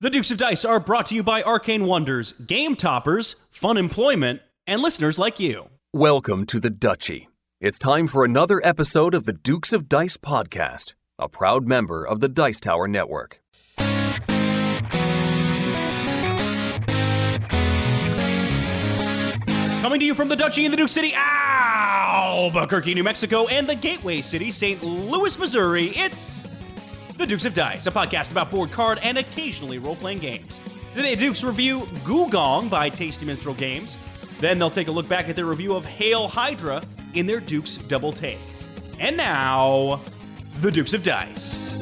The Dukes of Dice are brought to you by Arcane Wonders, game toppers, fun employment, and listeners like you. Welcome to the Duchy. It's time for another episode of the Dukes of Dice podcast, a proud member of the Dice Tower Network. Coming to you from the Duchy in the Duke City, Albuquerque, New Mexico, and the Gateway City, St. Louis, Missouri, it's The Dukes of Dice, a podcast about board card and occasionally role-playing games. Today, the Dukes review Gugong by Tasty Minstrel Games. Then they'll take a look back at their review of Hail Hydra in their Dukes Double Take. And now, The Dukes of Dice.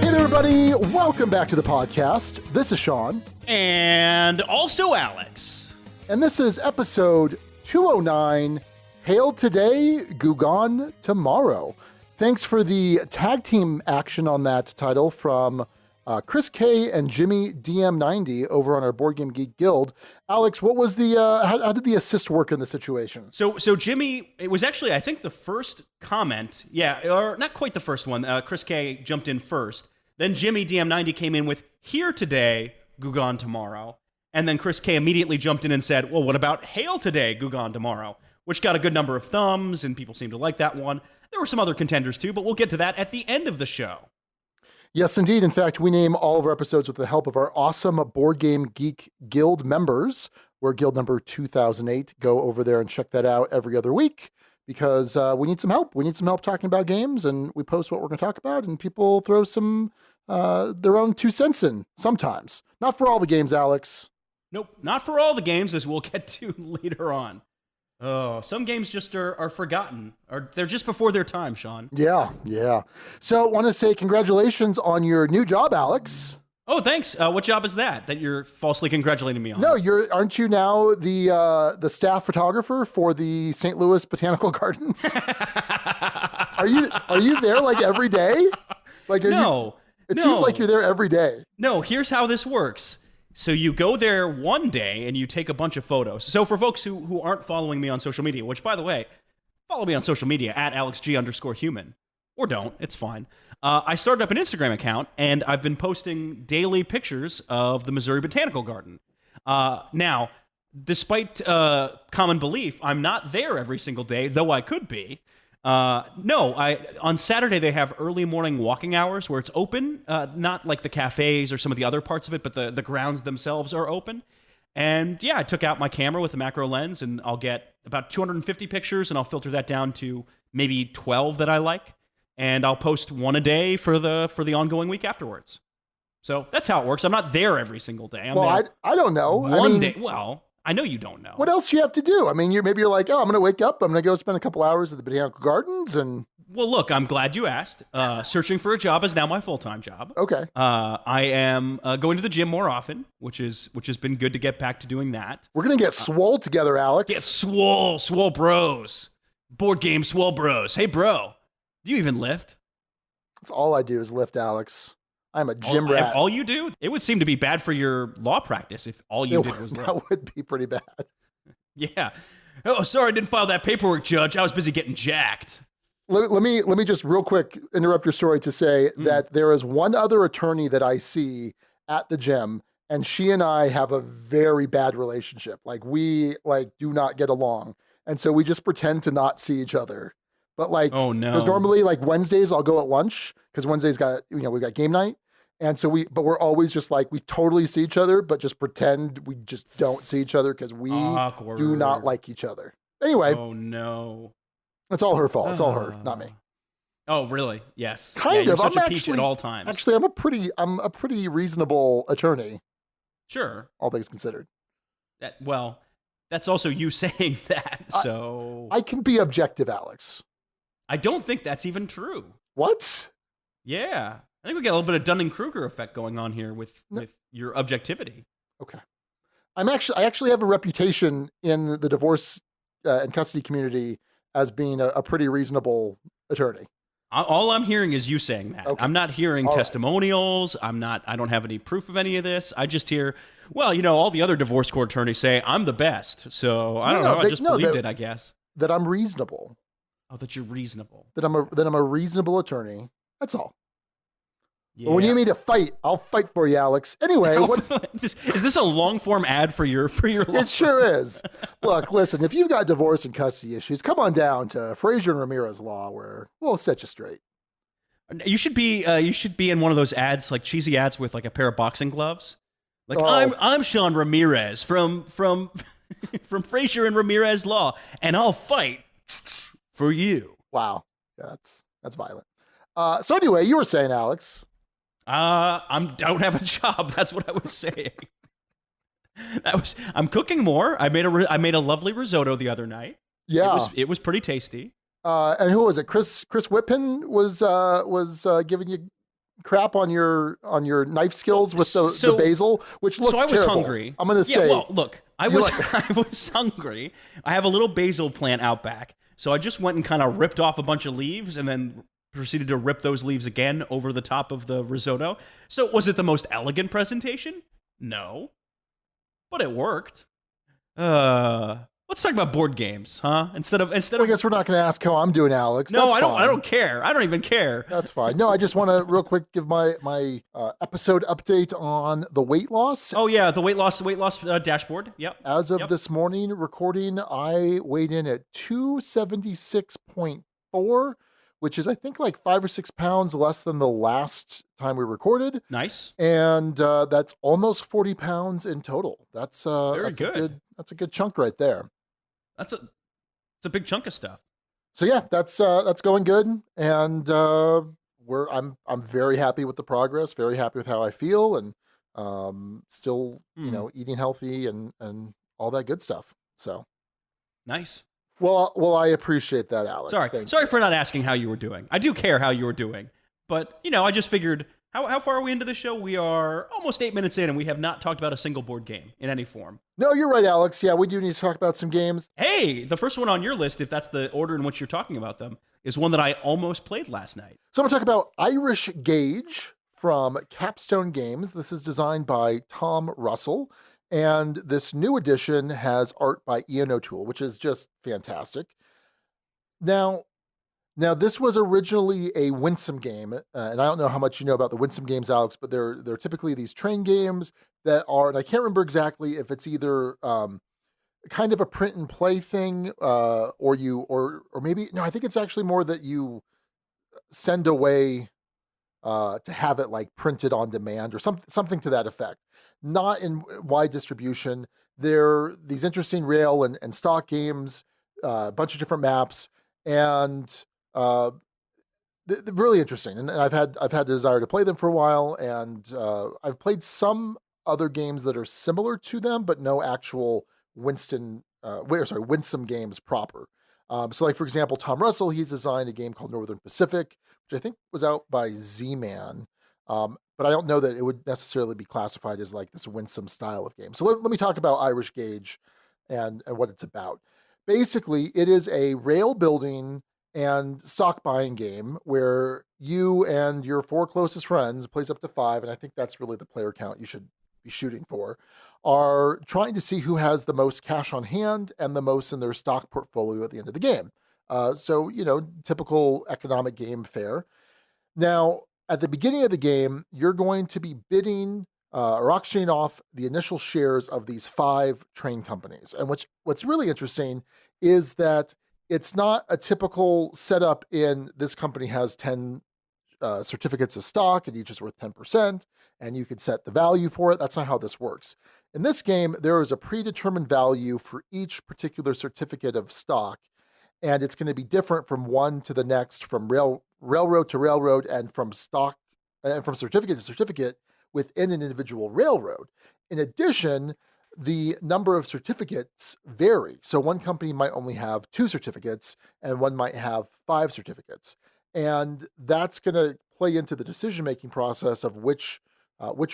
Hey there, everybody. Welcome back to the podcast. This is Sean. And also Alex. And this is episode 209, Hail Today, Gugong Tomorrow. Thanks for the tag team action on that title from Chris K and Jimmy DM90 over on our Board Game Geek Guild. Alex, what was the how did the assist work in the situation? So Jimmy, it was actually, I think, the first comment. Yeah, or not quite the first one. Chris K jumped in first. Then Jimmy DM90 came in with Here Today, Gugong Tomorrow. And then Chris K immediately jumped in and said, well, what about Hail Today, Gugong Tomorrow? Which got a good number of thumbs, and people seemed to like that one. There were some other contenders too, but we'll get to that at the end of the show. Yes, indeed. In fact, we name all of our episodes with the help of our awesome Board Game Geek Guild members. We're guild number 2008. Go over there and check that out every other week because we need some help. We need some help talking about games, and we post what we're going to talk about, and people throw some their own 2 cents in sometimes. Not for all the games, Alex. Nope, not for all the games, as we'll get to later on. Oh, some games just are forgotten, or they're just before their time, Sean. Yeah. So I want to say congratulations on your new job, Alex. Oh, thanks. What job is that you're falsely congratulating me on? No, aren't you now the staff photographer for the St. Louis Botanical Gardens? Are you there like every day? No. It seems like you're there every day. No, here's how this works. So you go there one day and you take a bunch of photos. So for folks who aren't following me on social media, which, by the way, follow me on social media at AlexG_human. Or don't. It's fine. I started up an Instagram account, and I've been posting daily pictures of the Missouri Botanical Garden. Now, despite common belief, I'm not there every single day, though I could be. On Saturday they have early morning walking hours where it's open, not like the cafes or some of the other parts of it, but the grounds themselves are open. And yeah, I took out my camera with a macro lens, and I'll get about 250 pictures, and I'll filter that down to maybe 12 that I like, and I'll post one a day for the ongoing week afterwards. So that's how it works. I'm not there every single day. I don't know. One day. Well, I know you don't know. What else do you have to do? I mean, maybe you're like, oh, I'm going to wake up. I'm going to go spend a couple hours at the Botanical Gardens. And well, look, I'm glad you asked. Searching for a job is now my full-time job. Okay. I am going to the gym more often, which has been good to get back to doing that. We're going to get swole together, Alex. Get swole bros. Board game swole bros. Hey, bro, do you even lift? That's all I do is lift, Alex. I'm a gym rat. All you do? It would seem to be bad for your law practice if all you did was lift. That would be pretty bad. Yeah. Oh, sorry, I didn't file that paperwork, Judge. I was busy getting jacked. Let me just real quick interrupt your story to say that there is one other attorney that I see at the gym, and she and I have a very bad relationship. We do not get along. And so we just pretend to not see each other. But oh no. Because normally Wednesdays I'll go at lunch because Wednesdays we got game night. And so we're always just we totally see each other, but just pretend we just don't see each other because we do not like each other. Anyway. Oh no. It's all her fault. It's all her, not me. Oh, really? Yes. Kind of. Such a peach at all times. Actually, I'm a pretty reasonable attorney. Sure. All things considered. That's also you saying that. So I can be objective, Alex. I don't think that's even true. What? Yeah. I think we got a little bit of Dunning-Kruger effect going on here with your objectivity. Okay. I actually have a reputation in the divorce and custody community as being a pretty reasonable attorney. All I'm hearing is you saying that. Okay. I'm not hearing testimonials. Right. I don't have any proof of any of this. I just hear, all the other divorce court attorneys say I'm the best. So I don't know. I just believed it, I guess. That I'm reasonable. Oh, that you're reasonable. That I'm a reasonable attorney. That's all. Yeah. But when you need me to fight, I'll fight for you, Alex. Anyway, is this a long form ad for your it sure is. Look, listen, if you've got divorce and custody issues, come on down to Frazier and Ramirez Law, where we'll set you straight. You should be in one of those ads, like cheesy ads with like a pair of boxing gloves. Like I'm Sean Ramirez from Frazier and Ramirez Law, and I'll fight for you. Wow, that's violent. So anyway, you were saying, Alex. Don't have a job. That's what I was saying. I'm cooking more. I made a lovely risotto the other night. Yeah, it was pretty tasty. And who was it? Chris Whitpin was giving you crap on your knife skills with the basil, which looked terrible. So I was hungry. I'm gonna say. Well, look, I was hungry. I have a little basil plant out back, so I just went and kind of ripped off a bunch of leaves and then proceeded to rip those leaves again over the top of the risotto. So was it the most elegant presentation? No. But it worked. Let's talk about board games, huh? Instead of I guess we're not going to ask how I'm doing, Alex. No, That's I don't. fine. I don't care. I don't even care. That's fine. No, I just want to real quick give my episode update on the weight loss. Oh yeah, the weight loss dashboard. Yep. As of this morning recording, I weighed in at 276.4, which is I think like 5 or 6 pounds less than the last time we recorded. Nice. And that's almost 40 pounds in total. That's very good. That's a good chunk right there. It's a big chunk of stuff. So yeah, that's going good, and I'm very happy with the progress, very happy with how I feel, and still eating healthy and all that good stuff. So nice. Well, I appreciate that, Alex. Sorry for not asking how you were doing. I do care how you were doing, but I just figured. How far are we into the show? We are almost 8 minutes in, and we have not talked about a single board game in any form. No, you're right, Alex. Yeah, we do need to talk about some games. Hey, the first one on your list, if that's the order in which you're talking about them, is one that I almost played last night. So I'm going to talk about Irish Gauge from Capstone Games. This is designed by Tom Russell, and this new edition has art by Ian O'Toole, which is just fantastic. Now, this was originally a Winsome game, and I don't know how much you know about the Winsome games, Alex, but they're typically these train games that are, and I can't remember exactly if it's either kind of a print and play thing, or maybe no, I think it's actually more that you send away to have it like printed on demand or something to that effect. Not in wide distribution. They're these interesting rail and stock games, a bunch of different maps, and they're really interesting, and I've had the desire to play them for a while, and I've played some other games that are similar to them, but no actual Winsome games proper. So, like for example, Tom Russell, he's designed a game called Northern Pacific, which I think was out by Z-Man, but I don't know that it would necessarily be classified as like this Winsome style of game. So let me talk about Irish Gauge and what it's about. Basically, it is a rail building and stock buying game where you and your 4 closest friends, plays up to 5, and I think that's really the player count you should be shooting for, are trying to see who has the most cash on hand and the most in their stock portfolio at the end of the game. So, typical economic game fare. Now, at the beginning of the game, you're going to be bidding or auctioning off the initial shares of these 5 train companies. And what's really interesting is that it's not a typical setup in this company has 10 certificates of stock and each is worth 10%, and you can set the value for it. That's not how this works. In this game, there is a predetermined value for each particular certificate of stock, and it's going to be different from one to the next, from railroad to railroad, and from stock and from certificate to certificate within an individual railroad. In addition, the number of certificates vary. So one company might only have 2 certificates and one might have 5 certificates. And that's going to play into the decision-making process of which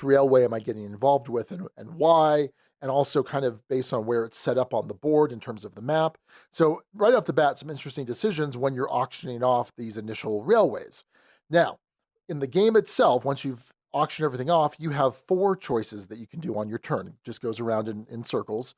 railway am I getting involved with and why, and also kind of based on where it's set up on the board in terms of the map. So right off the bat, some interesting decisions when you're auctioning off these initial railways. Now, in the game itself, once you've auction everything off, you have 4 choices that you can do on your turn. It just goes around in circles.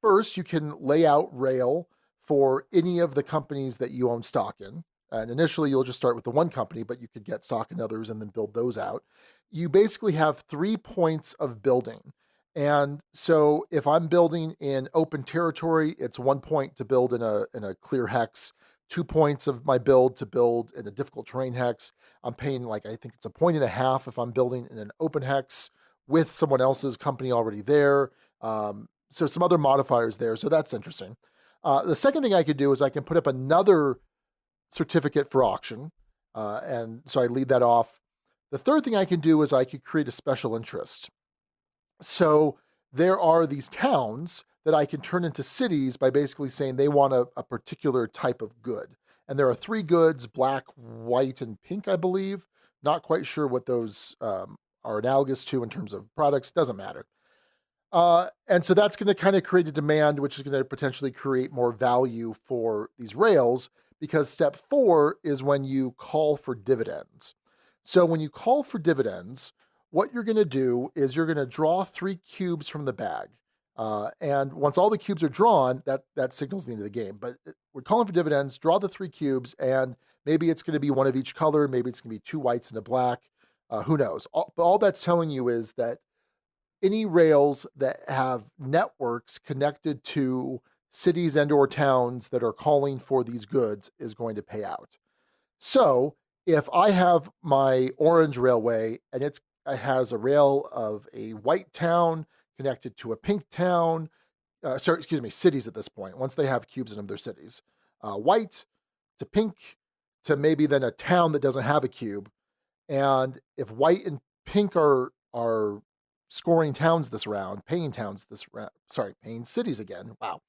First, you can lay out rail for any of the companies that you own stock in. and initially you'll just start with the one company, but you could get stock in others and then build those out. You basically have 3 points of building. And so if I'm building in open territory, it's 1 point to build in a clear hex, 2 points of my build to build in a difficult terrain hex. I'm paying I think it's 1.5 points if I'm building in an open hex with someone else's company already there. So some other modifiers there. So that's interesting. The second thing I could do is I can put up another certificate for auction. And so I lead that off. The third thing I can do is I could create a special interest. So there are these towns that I can turn into cities by basically saying they want a particular type of good. And there are 3 goods, black, white, and pink, I believe. Not quite sure what those are analogous to in terms of products. Doesn't matter. And so that's going to kind of create a demand, which is going to potentially create more value for these rails, because step 4 is when you call for dividends. So when you call for dividends, what you're going to do is you're going to draw 3 cubes from the bag. And once all the cubes are drawn, that signals the end of the game. But we're calling for dividends, draw the 3 cubes, and maybe it's going to be one of each color. Maybe it's going to be 2 whites and a black. Who knows? But all that's telling you is that any rails that have networks connected to cities and or towns that are calling for these goods is going to pay out. So if I have my orange railway and it has a rail of a white town connected to a pink town, cities at this point, once they have cubes in them, they're cities. White to pink to maybe then a town that doesn't have a cube. And if white and pink are scoring towns this round, paying cities again, wow,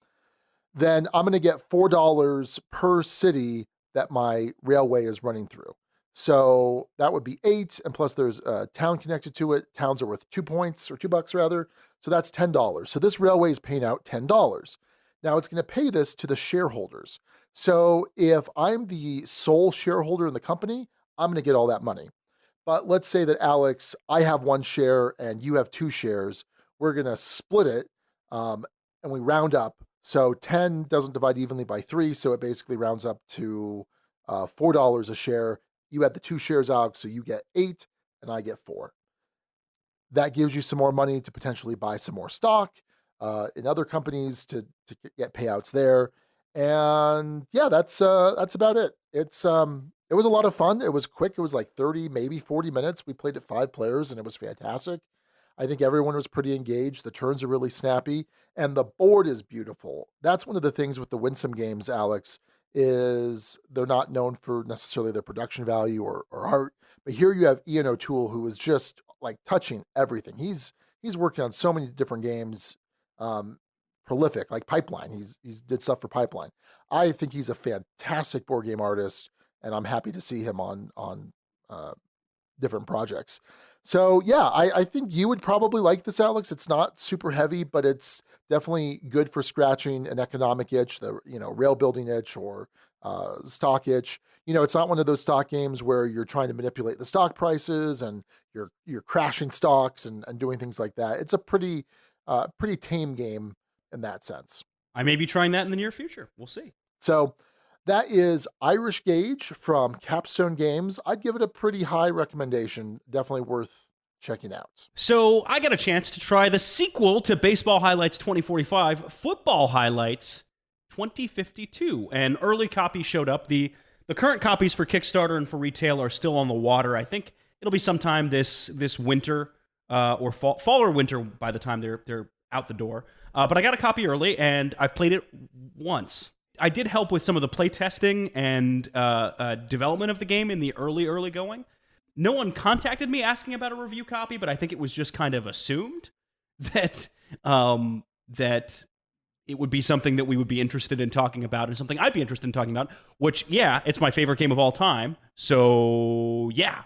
then I'm going to get $4 per city that my railway is running through. So that would be 8, and plus there's a town connected to it. Towns are worth 2 points, or $2 rather. So that's $10. So this railway is paying out $10. Now it's going to pay this to the shareholders. So if I'm the sole shareholder in the company, I'm going to get all that money. But let's say that, Alex, I have 1 share and you have 2 shares. We're going to split it, and we round up. So 10 doesn't divide evenly by 3, so it basically rounds up to $4 a share. You had the 2 shares, Alex, so you get 8 and I get 4. That gives you some more money to potentially buy some more stock in other companies to get payouts there. And yeah, that's about it. It was a lot of fun. It was quick. It was like 30, maybe 40 minutes. We played at 5 players and it was fantastic. I think everyone was pretty engaged. The turns are really snappy and the board is beautiful. That's one of the things with the Winsome games, Alex, is they're not known for necessarily their production value or art. But here you have Ian O'Toole, who is just like touching everything. He's working on so many different games, prolific, like Pipeline. He's did stuff for Pipeline. I think he's a fantastic board game artist, and I'm happy to see him on different projects. So yeah, I think you would probably like this, Alex. It's not super heavy, but it's definitely good for scratching an economic itch, the rail building itch or stock itch. It's not one of those stock games where you're trying to manipulate the stock prices and you're crashing stocks and doing things like that. It's a pretty tame game in that sense. I may be trying that in the near future. We'll see. So that is Irish Gauge from Capstone Games. I'd give it a pretty high recommendation. Definitely worth checking out. So I got a chance to try the sequel to Baseball Highlights 2045, Football Highlights 2052. An early copy showed up. The current copies for Kickstarter and for retail are still on the water. I think it'll be sometime this winter or fall or winter by the time they're out the door. But I got a copy early, and I've played it once. I did help with some of the play testing and development of the game in the early going. No one contacted me asking about a review copy, but I think it was just kind of assumed that that it would be something that we would be interested in talking about and something I'd be interested in talking about, which, yeah, it's my favorite game of all time. So, yeah,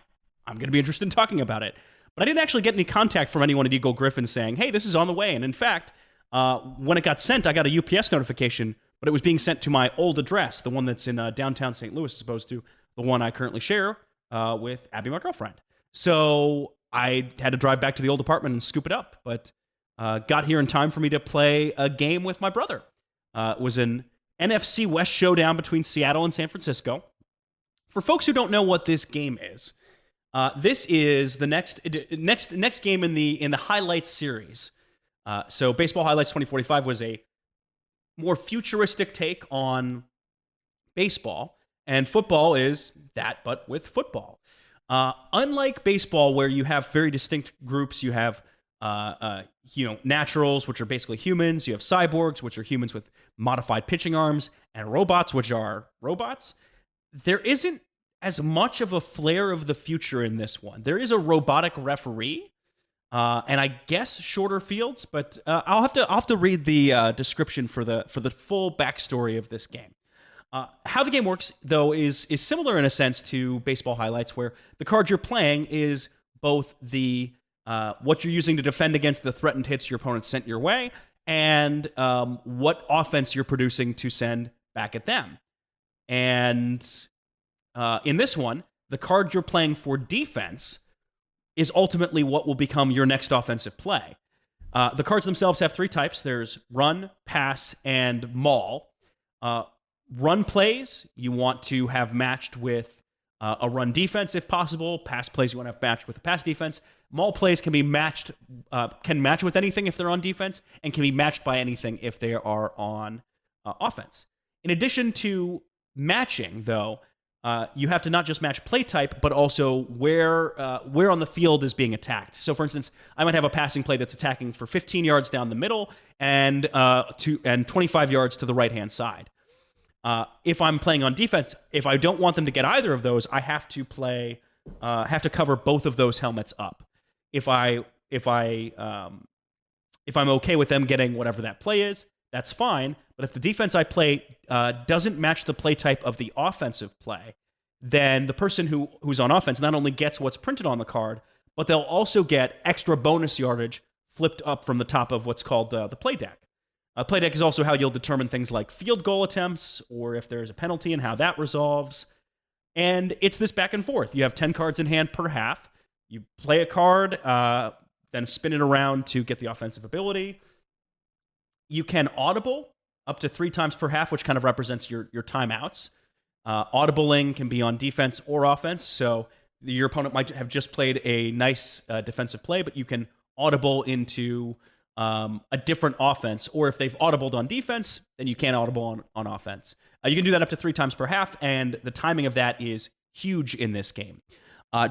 I'm going to be interested in talking about it. But I didn't actually get any contact from anyone at Eagle Griffin saying, hey, this is on the way. And in fact, when it got sent, I got a UPS notification, but it was being sent to my old address, the one that's in downtown St. Louis, as opposed to the one I currently share with Abby, my girlfriend. So I had to drive back to the old apartment and scoop it up, but got here in time for me to play a game with my brother. It was an NFC West showdown between Seattle and San Francisco. For folks who don't know what this game is, this is the next game in the Highlights series. So Baseball Highlights 2045 was a more futuristic take on baseball, and football is that, but with football. Unlike baseball, where you have very distinct groups, you have naturals, which are basically humans. You have cyborgs, which are humans with modified pitching arms, and robots, which are robots. There isn't as much of a flair of the future in this one. There is a robotic referee, and I guess shorter fields, but I'll have to read the description for the full backstory of this game. How the game works, though, is similar in a sense to Baseball Highlights, where the card you're playing is both the what you're using to defend against the threatened hits your opponent sent your way, and what offense you're producing to send back at them. And in this one, the card you're playing for defense is ultimately what will become your next offensive play. The cards themselves have three types. There's run, pass, and maul. Run plays you want to have matched with a run defense if possible. Pass plays you want to have matched with a pass defense. Maul plays can be matched, can match with anything if they're on defense, and can be matched by anything if they are on offense. In addition to matching, though, you have to not just match play type, but also where on the field is being attacked. So, for instance, I might have a passing play that's attacking for 15 yards down the middle and 25 yards to the right-hand side. If I'm playing on defense, if I don't want them to get either of those, I have to cover both of those helmets up. If I'm okay with them getting whatever that play is, that's fine. But if the defense I play doesn't match the play type of the offensive play, then the person who's on offense not only gets what's printed on the card, but they'll also get extra bonus yardage flipped up from the top of what's called the play deck. Play deck is also how you'll determine things like field goal attempts, or if there's a penalty and how that resolves. And it's this back and forth. You have 10 cards in hand per half. You play a card, then spin it around to get the offensive ability. You can audible up to 3 times per half, which kind of represents your timeouts. Audibling can be on defense or offense, so your opponent might have just played a nice defensive play, but you can audible into a different offense, or if they've audibled on defense, then you can't audible on offense. You can do that up to 3 times per half, and the timing of that is huge in this game.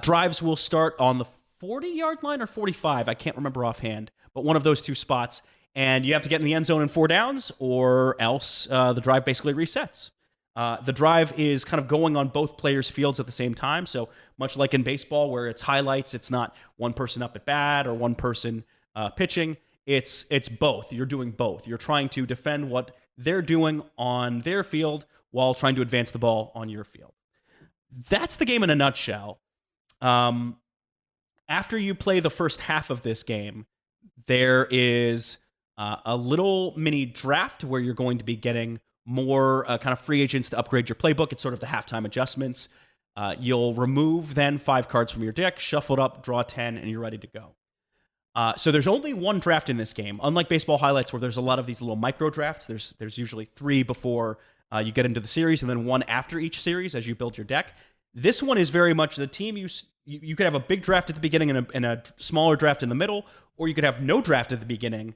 Drives will start on the 40-yard line or 45, I can't remember offhand, but one of those two spots, and you have to get in the end zone in 4 downs, or else the drive basically resets. The drive is kind of going on both players' fields at the same time, so much like in baseball where it's highlights, it's not one person up at bat or one person pitching. It's both. You're doing both. You're trying to defend what they're doing on their field while trying to advance the ball on your field. That's the game in a nutshell. After you play the first half of this game, there is a little mini draft where you're going to be getting more kind of free agents to upgrade your playbook. It's sort of the halftime adjustments. You'll remove then 5 cards from your deck, shuffle it up, draw 10, and you're ready to go. So there's only one draft in this game. Unlike Baseball Highlights, where there's a lot of these little micro drafts, there's usually 3 before you get into the series, and then 1 after each series as you build your deck. This one is very much the team. You could have a big draft at the beginning and a smaller draft in the middle, or you could have no draft at the beginning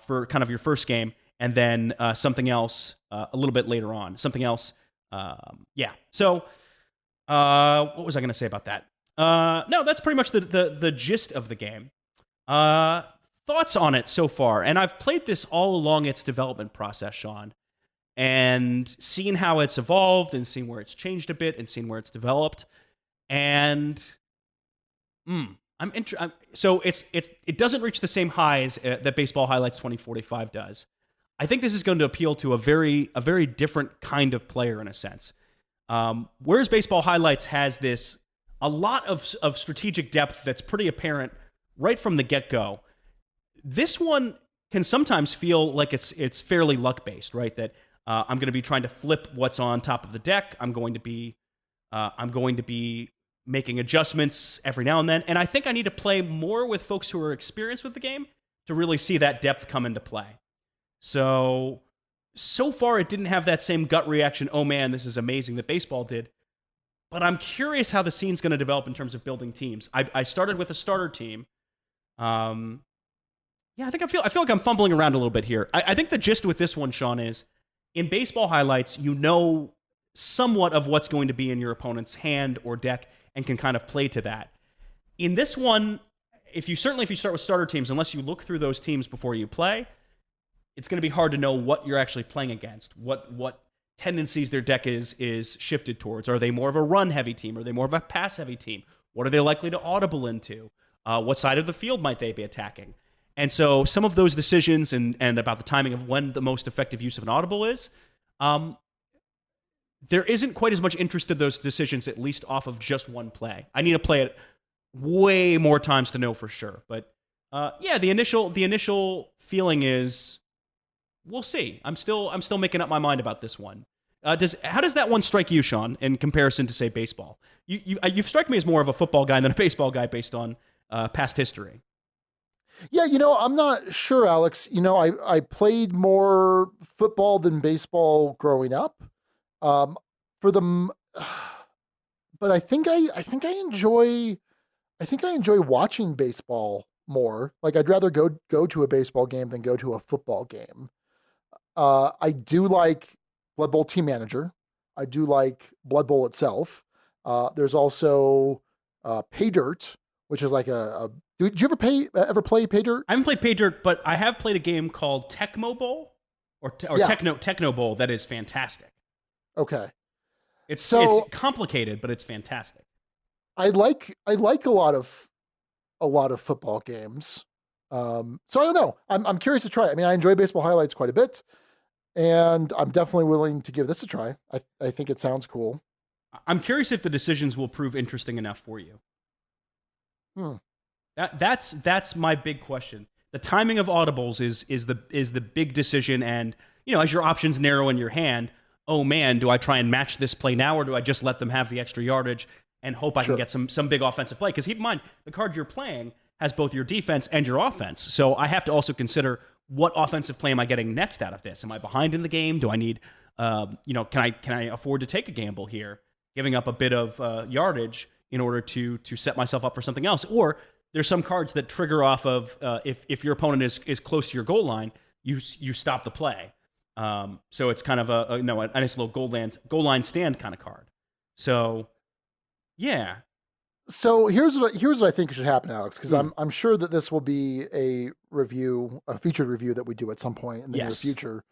for kind of your first game, and then something else a little bit later on. Something else, yeah. So what was I going to say about that? No, that's pretty much the gist of the game. Thoughts on it so far, and I've played this all along its development process, Sean, and seen how it's evolved, and seen where it's changed a bit, and seen where it's developed, and so it doesn't reach the same highs that Baseball Highlights 2045 does. I think this is going to appeal to a very different kind of player in a sense. Whereas Baseball Highlights has a lot of strategic depth that's pretty apparent right from the get-go. This one can sometimes feel like it's fairly luck-based, right? That I'm going to be trying to flip what's on top of the deck. I'm going to be making adjustments every now and then, and I think I need to play more with folks who are experienced with the game to really see that depth come into play. So far, it didn't have that same gut reaction, oh man, this is amazing, that baseball did. but I'm curious how the scene's going to develop in terms of building teams. I started with a starter team. Yeah, I feel like I'm fumbling around a little bit here. I think the gist with this one, Sean, is in baseball highlights, you know somewhat of what's going to be in your opponent's hand or deck and can kind of play to that. In this one, if you start with starter teams, unless you look through those teams before you play, it's going to be hard to know what you're actually playing against, what tendencies their deck is shifted towards. Are they more of a run-heavy team? Are they more of a pass-heavy team? What are they likely to audible into? What side of the field might they be attacking? And so some of those decisions and about the timing of when the most effective use of an audible is, there isn't quite as much interest in those decisions, at least off of just one play. I need to play it way more times to know for sure. But yeah, the initial feeling is we'll see. I'm still making up my mind about this one. How does that one strike you, Sean, in comparison to say baseball? You strike me as more of a football guy than a baseball guy based on past history. Yeah, I'm not sure, Alex. I played more football than baseball growing up. But I think I enjoy watching baseball more. Like I'd rather go to a baseball game than go to a football game. I do like Blood Bowl Team Manager. I do like Blood Bowl itself. There's also Pay Dirt, which is like did you ever play Pay Dirt? I haven't played Pay Dirt, but I have played a game called Tecmo Bowl or Techno Bowl that is fantastic. Okay. It's complicated, but it's fantastic. I like a lot of football games. So I don't know. I'm curious to try it. I mean, I enjoy baseball highlights quite a bit, and I'm definitely willing to give this a try. I think it sounds cool. I'm curious if the decisions will prove interesting enough for you. That's my big question. The timing of audibles is the big decision, and as your options narrow in your hand, oh man, do I try and match this play now, or do I just let them have the extra yardage and hope I can get some big offensive play? Because keep in mind, the card you're playing has both your defense and your offense, so I have to also consider what offensive play am I getting next out of this? Am I behind in the game? Do I need, can I afford to take a gamble here, giving up a bit of yardage in order to set myself up for something else? Or there's some cards that trigger off of if your opponent is close to your goal line, you stop the play. So it's kind of a nice little goal line stand kind of card. So yeah. So here's what I think should happen, Alex, because I'm sure that this will be a featured review that we do at some point in the near future.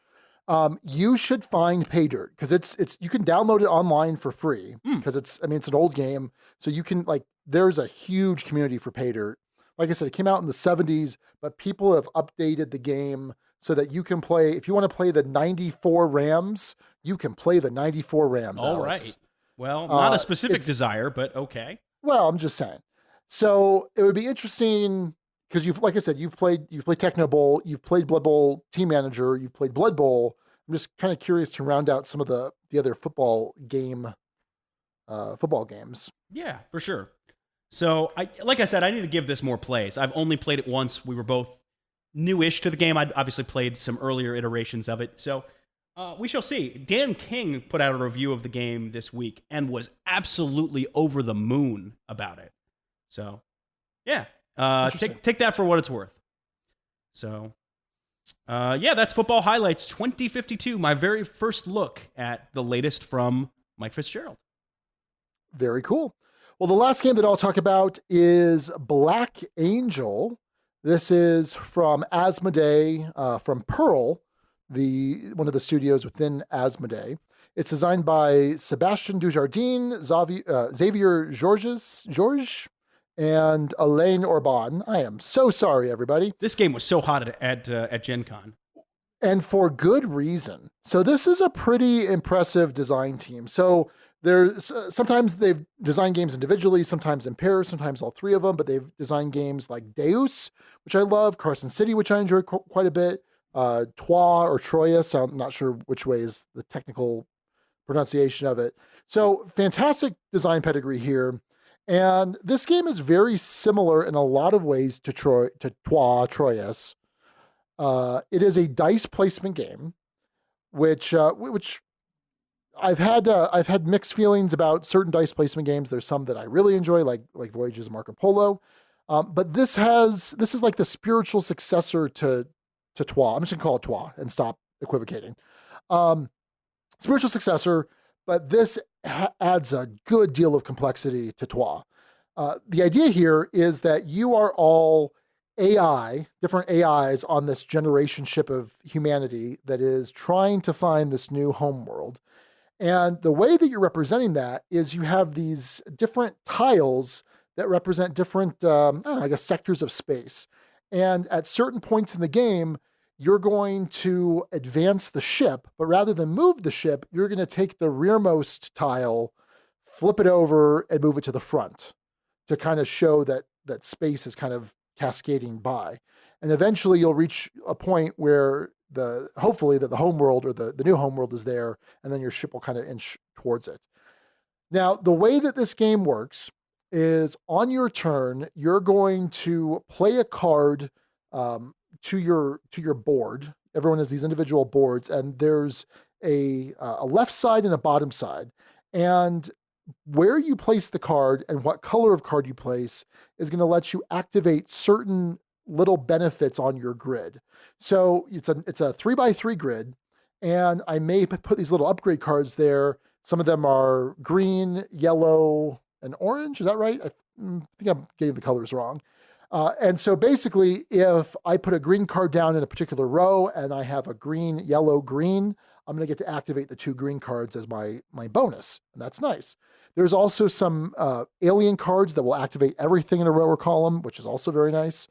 You should find Pay Dirt because it's you can download it online for free because it's an old game, so you can there's a huge community for Pay Dirt. Like I said, it came out in the 70s, but people have updated the game so that you can play. If you want to play the 94 Rams, you can play the 94 Rams. All Alex. Right. Well, not a specific desire, but okay. Well, I'm just saying. So it would be interesting because like I said, you've played Techno Bowl, you've played Blood Bowl Team Manager, you've played Blood Bowl. I'm just kind of curious to round out some of the other football games. Yeah, for sure. So like I said, I need to give this more plays. I've only played it once. We were both newish to the game. I'd obviously played some earlier iterations of it. So we shall see. Dan King put out a review of the game this week and was absolutely over the moon about it. So, yeah. Take that for what it's worth. So, yeah, that's Football Highlights 2052, my very first look at the latest from Mike Fitzgerald. Very cool. Well, the last game that I'll talk about is Black Angel. This is from Asmodee, from Pearl, one of the studios within Asmodee. It's designed by Sebastian Dujardin, Xavier Georges, and Elaine Orban. I am so sorry, everybody. This game was so hot at Gen Con. And for good reason. So this is a pretty impressive design team. So there's sometimes they've designed games individually, sometimes in pairs, sometimes all three of them, but they've designed games like Deus, which I love, Carson City, which I enjoy quite a bit, Troyes or Troyes, I'm not sure which way is the technical pronunciation of it. So fantastic design pedigree here. And this game is very similar in a lot of ways to Troyes. It is a dice placement game, which I've had mixed feelings about certain dice placement games. There's some that I really enjoy, like Voyages of Marco Polo. But this is like the spiritual successor to Trois. I'm just gonna call it Trois and stop equivocating. Spiritual successor, but this adds a good deal of complexity to Trois. The idea here is that you are all different AIs on this generation ship of humanity that is trying to find this new homeworld. And the way that you're representing that is you have these different tiles that represent different, I guess, sectors of space. And at certain points in the game, you're going to advance the ship, but rather than move the ship, you're going to take the rearmost tile, flip it over, and move it to the front to kind of show that space is kind of cascading by. And eventually you'll reach a point where hopefully the homeworld or the new homeworld is there, and then your ship will kind of inch towards it. Now, the way that this game works is on your turn, you're going to play a card to your board. Everyone has these individual boards, and there's a left side and a bottom side. And where you place the card and what color of card you place is going to let you activate certain little benefits on your grid. So it's a 3x3 grid, and I may put these little upgrade cards there. Some of them are green, yellow, and orange. Is that right? I think I'm getting the colors wrong. And so basically, if I put a green card down in a particular row and I have a green, yellow, green, I'm going to get to activate the 2 green cards as my bonus. And that's nice. There's also some alien cards that will activate everything in a row or column, which is also very nice.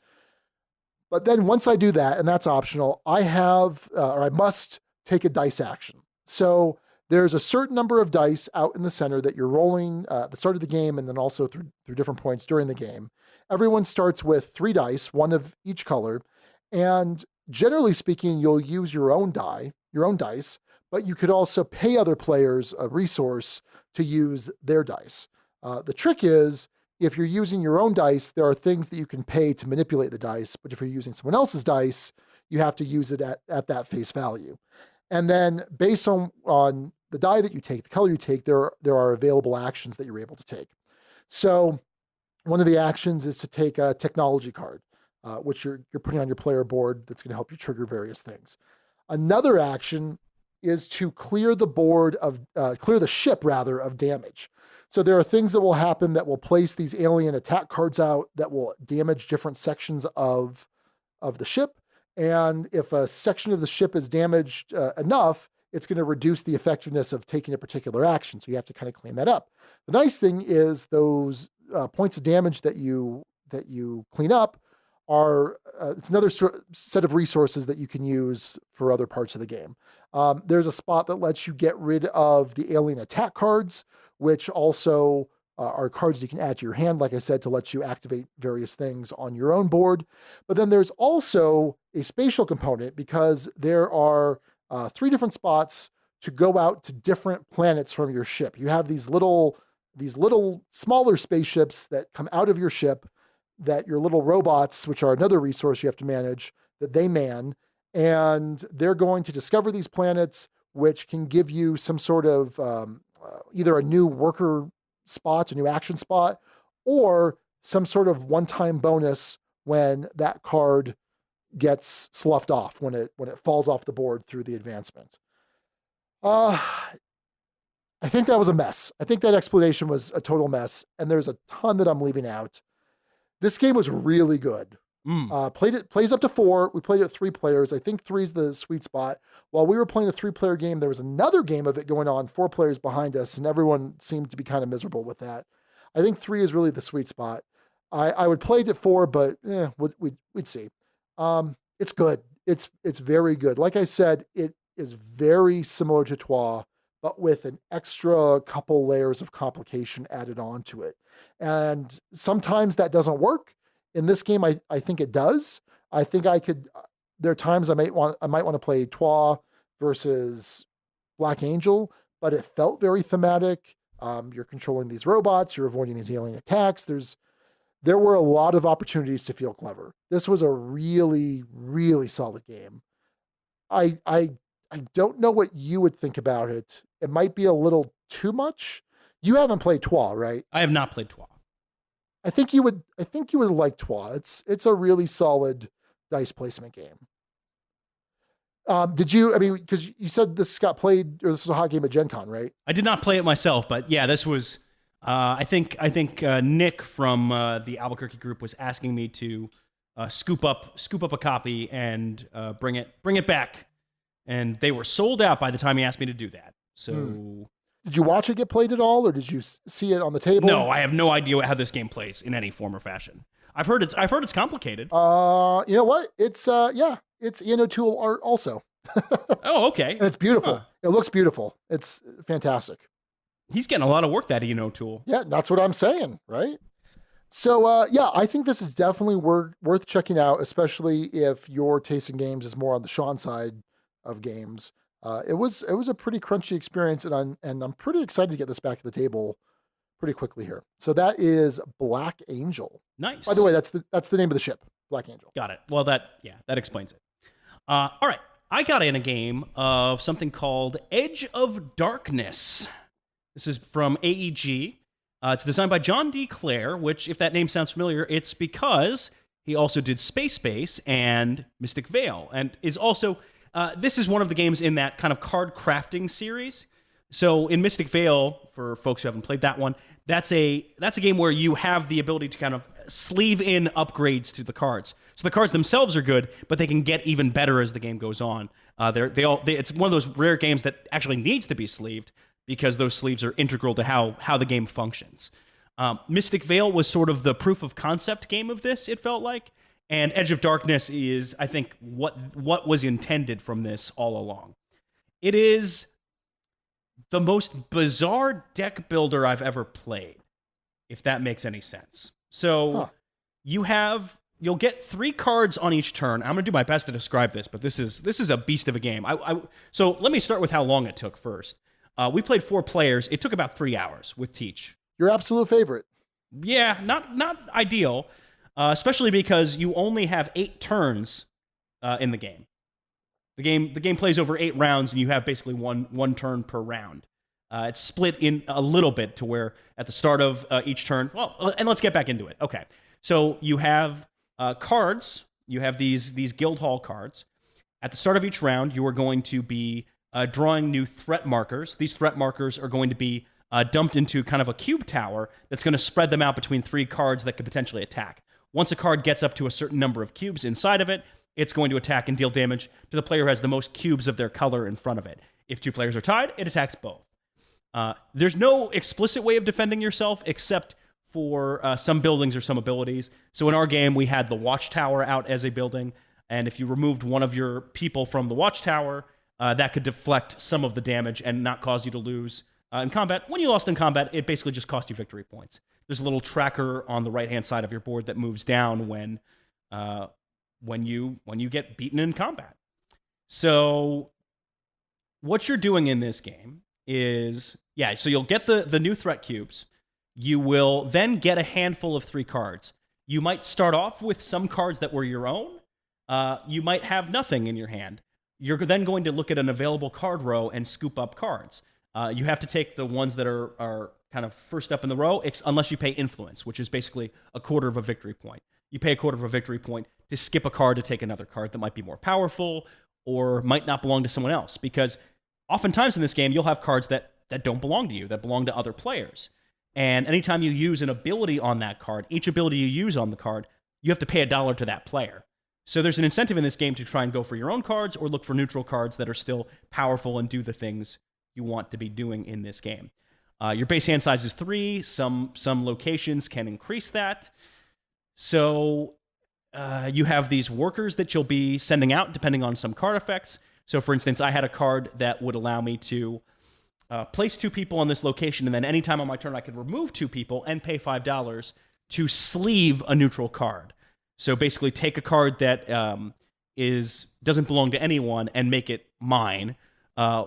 But then once I do that, and that's optional, I must take a dice action. So there's a certain number of dice out in the center that you're rolling at the start of the game, and then also through different points during the game. Everyone starts with 3 dice, 1 of each color. And generally speaking, you'll use your own dice, but you could also pay other players a resource to use their dice. The trick is, if you're using your own dice, there are things that you can pay to manipulate the dice, but if you're using someone else's dice, you have to use it at that face value. And then based on the die that you take, the color you take, there are available actions that you're able to take. So one of the actions is to take a technology card, which you're putting on your player board that's going to help you trigger various things. Another action is to clear the ship of damage. So there are things that will happen that will place these alien attack cards out that will damage different sections of the ship. And if a section of the ship is damaged enough, it's going to reduce the effectiveness of taking a particular action. So you have to kind of clean that up. The nice thing is those points of damage that you clean up it's another set of resources that you can use for other parts of the game. There's a spot that lets you get rid of the alien attack cards, which also are cards you can add to your hand, like I said, to let you activate various things on your own board. But then there's also a spatial component, because there are 3 different spots to go out to different planets from your ship. You have these little smaller spaceships that come out of your ship that your little robots, which are another resource you have to manage, that they man. And they're going to discover these planets, which can give you some sort of either a new worker spot, a new action spot, or some sort of one-time bonus when that card gets sloughed off, when it falls off the board through the advancement. I think that was a mess. I think that explanation was a total mess, and there's a ton that I'm leaving out. This game was really good. Plays up to 4. We played it 3 players. I think 3 is the sweet spot. While we were playing a 3-player game, there was another game of it going on, 4 players behind us, and everyone seemed to be kind of miserable with that. I think 3 is really the sweet spot. I would play it at 4, but we'd see. It's good. It's very good. Like I said, it is very similar to Trois, but with an extra couple layers of complication added on to it. And sometimes that doesn't work. In this game, I think it does. I think there are times I might want to play Trois versus Black Angel, but it felt very thematic. You're controlling these robots, you're avoiding these alien attacks. There were a lot of opportunities to feel clever. This was a really, really solid game. I don't know what you would think about it it might be a little too much. You haven't played Trois, right? I have not played Trois. I think you would like Trois. It's a really solid dice placement game. Did you? I mean, because you said this got played, or this was a hot game at Gen Con, right? I did not play it myself, but yeah, this was. I think Nick from the Albuquerque group was asking me to scoop up a copy and bring it back, and they were sold out by the time he asked me to do that. So. Did you watch it get played at all, or did you see it on the table? No, I have no idea how this game plays in any form or fashion. I've heard it's complicated. You know what? It's it's Ian O'Toole art also. Oh, okay. And it's beautiful. Huh. It looks beautiful. It's fantastic. He's getting a lot of work, that Ian O'Toole. Yeah, that's what I'm saying, right? So yeah, I think this is definitely worth checking out, especially if your taste in games is more on the Sean side of games. It was a pretty crunchy experience, and I'm pretty excited to get this back to the table pretty quickly here. So that is Black Angel. Nice. By the way, that's the name of the ship, Black Angel. Got it. Well, that explains it. All right, I got in a game of something called Edge of Darkness. This is from AEG. It's designed by John D. Clare, which, if that name sounds familiar, it's because he also did Space Base and Mystic Vale, and is also. This is one of the games in that kind of card crafting series. So in Mystic Vale, for folks who haven't played that one, that's a game where you have the ability to kind of sleeve in upgrades to the cards. So the cards themselves are good, but they can get even better as the game goes on. It's one of those rare games that actually needs to be sleeved because those sleeves are integral to how the game functions. Mystic Vale was sort of the proof of concept game of this, it felt like. And Edge of Darkness is, I think, what was intended from this all along. It is the most bizarre deck builder I've ever played, if that makes any sense. So you'll get 3 cards on each turn. I'm going to do my best to describe this, but this is a beast of a game. So let me start with how long it took first. We played 4 players. It took about 3 hours with Teach. Your absolute favorite. Yeah, not ideal. Especially because you only have 8 turns in the game. The game plays over 8 rounds, and you have basically one turn per round. It's split in a little bit to where at the start of each turn. Well, and let's get back into it. Okay, so you have cards. You have these guild hall cards. At the start of each round, you are going to be drawing new threat markers. These threat markers are going to be dumped into kind of a cube tower that's going to spread them out between 3 cards that could potentially attack. Once a card gets up to a certain number of cubes inside of it, it's going to attack and deal damage to the player who has the most cubes of their color in front of it. If 2 players are tied, it attacks both. There's no explicit way of defending yourself except for some buildings or some abilities. So in our game, we had the Watchtower out as a building, and if you removed one of your people from the Watchtower, that could deflect some of the damage and not cause you to lose in combat. When you lost in combat, it basically just cost you victory points. There's a little tracker on the right-hand side of your board that moves down when you get beaten in combat. So what you're doing in this game is, so you'll get the new threat cubes. You will then get a handful of 3 cards. You might start off with some cards that were your own. You might have nothing in your hand. You're then going to look at an available card row and scoop up cards. You have to take the ones that are kind of first up in the row, unless you pay influence, which is basically a quarter of a victory point. You pay a quarter of a victory point to skip a card to take another card that might be more powerful or might not belong to someone else. Because oftentimes in this game, you'll have cards that don't belong to you, that belong to other players. And anytime you use an ability on that card, each ability you use on the card, you have to pay $1 to that player. So there's an incentive in this game to try and go for your own cards or look for neutral cards that are still powerful and do the things you want to be doing in this game. Your base hand size is 3. Some locations can increase that. So you have these workers that you'll be sending out depending on some card effects. So for instance, I had a card that would allow me to place 2 people on this location, and then anytime on my turn I could remove 2 people and pay $5 to sleeve a neutral card. So basically take a card that doesn't belong to anyone and make it mine.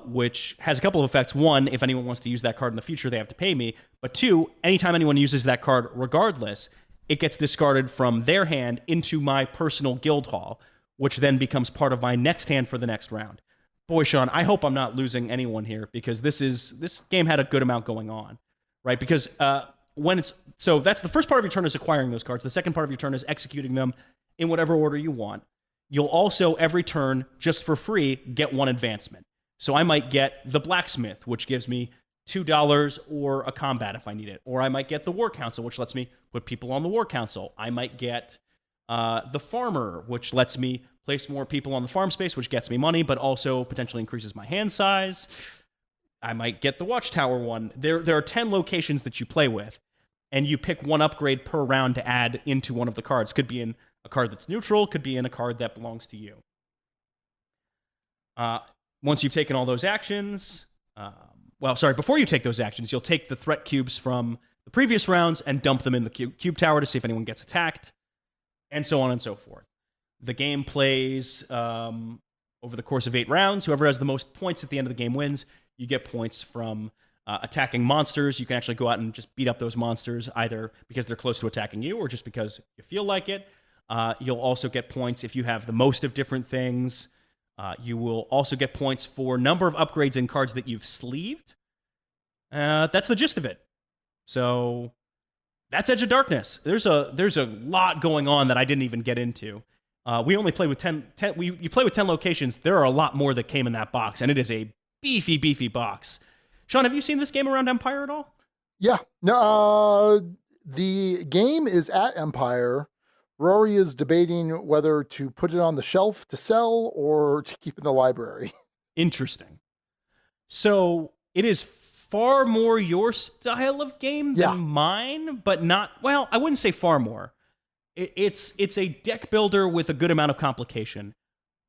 Which has a couple of effects. 1, if anyone wants to use that card in the future, they have to pay me. But 2, anytime anyone uses that card regardless, it gets discarded from their hand into my personal guild hall, which then becomes part of my next hand for the next round. boy, Sean, I hope I'm not losing anyone here because this game had a good amount going on, right? Because that's the first part of your turn is acquiring those cards. The second part of your turn is executing them in whatever order you want. You'll also every turn, just for free, get one advancement. So I might get the blacksmith, which gives me $2 or a combat if I need it. Or I might get the war council, which lets me put people on the war council. I might get the farmer, which lets me place more people on the farm space, which gets me money, but also potentially increases my hand size. I might get the watchtower one. There are 10 locations that you play with, and you pick one upgrade per round to add into one of the cards. Could be in a card that's neutral, could be in a card that belongs to you. Once you've taken all those actions, before you take those actions, you'll take the threat cubes from the previous rounds and dump them in the cube tower to see if anyone gets attacked, and so on and so forth. The game plays over the course of 8 rounds. Whoever has the most points at the end of the game wins. You get points from attacking monsters. You can actually go out and just beat up those monsters, either because they're close to attacking you or just because you feel like it. You'll also get points if you have the most of different things. You will also get points for number of upgrades in cards that you've sleeved. That's the gist of it. So that's Edge of Darkness. There's a lot going on that I didn't even get into. We only played with 10 you play with 10 locations. There are a lot more that came in that box, and it is a beefy box. Sean, have you seen this game around Empire at all? Yeah. No, the game is at Empire. Rory is debating whether to put it on the shelf to sell or to keep in the library. Interesting. So it is far more your style of game than mine, but not, well, I wouldn't say far more. It's a deck builder with a good amount of complication.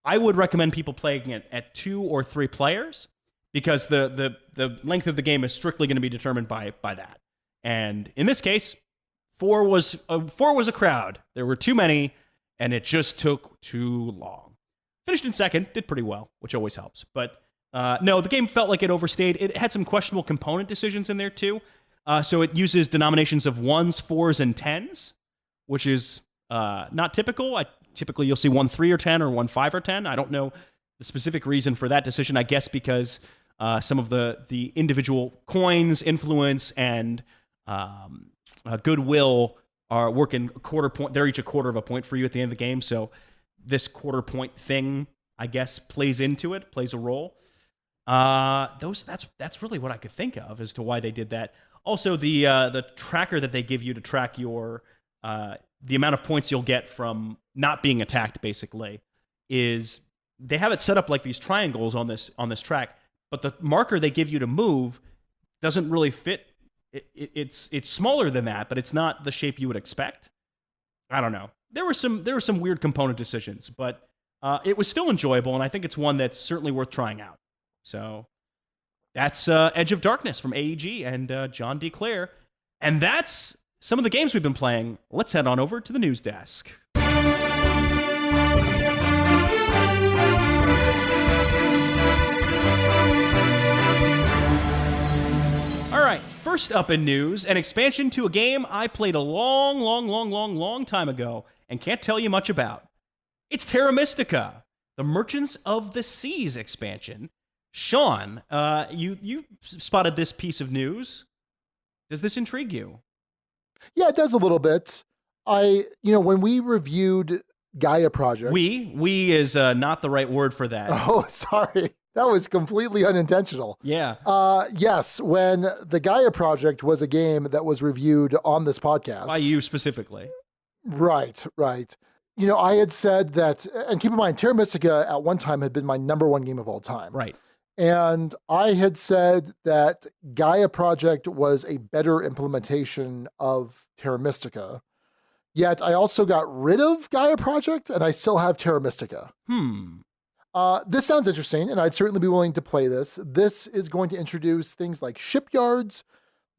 I would recommend people playing it at 2 or 3 players because the length of the game is strictly going to be determined by that. And in this case, 4 was a crowd. There were too many, and it just took too long. Finished in second, did pretty well, which always helps. But no, the game felt like it overstayed. It had some questionable component decisions in there too. So it uses denominations of 1s, 4s, and 10s, which is not typical. Typically, you'll see 1 3 or 10 or 1 5 or 10. I don't know the specific reason for that decision. I guess because some of the individual coins, influence, and goodwill are working a quarter point. They're each a quarter of a point for you at the end of the game. So this quarter point thing, I guess, plays into it, plays a role. That's really what I could think of as to why they did that. Also, the tracker that they give you to track your the amount of points you'll get from not being attacked, basically, is they have it set up like these triangles on this track, but the marker they give you to move doesn't really fit. It's smaller than that, but it's not the shape you would expect. I don't know. There were some weird component decisions, but it was still enjoyable, and I think it's one that's certainly worth trying out. So that's Edge of Darkness from AEG and John D. Clare. And that's some of the games we've been playing. Let's head on over to the news desk. All right, first up in news, an expansion to a game I played a long time ago and can't tell you much about. It's Terra Mystica, the Merchants of the Seas expansion. Sean, you spotted this piece of news. Does this intrigue you? Yeah, it does a little bit. When we reviewed Gaia Project. We is not the right word for that. Oh, sorry. That was completely unintentional. Yeah. Yes, when the Gaia Project was a game that was reviewed on this podcast. By you specifically. Right. I had said that, and keep in mind, Terra Mystica at one time had been my number 1 game of all time. Right. And I had said that Gaia Project was a better implementation of Terra Mystica. Yet I also got rid of Gaia Project, and I still have Terra Mystica. This sounds interesting, and I'd certainly be willing to play this. This is going to introduce things like shipyards,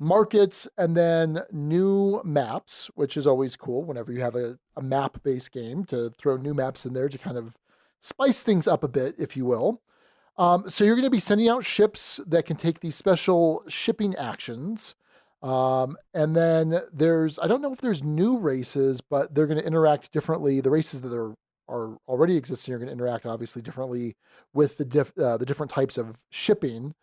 markets, and then new maps, which is always cool whenever you have a map-based game, to throw new maps in there to kind of spice things up a bit, if you will. So you're going to be sending out ships that can take these special shipping actions. And then I don't know if there's new races, but they're going to interact differently. The races that are are already existing are going to interact obviously differently with the different types of shipping.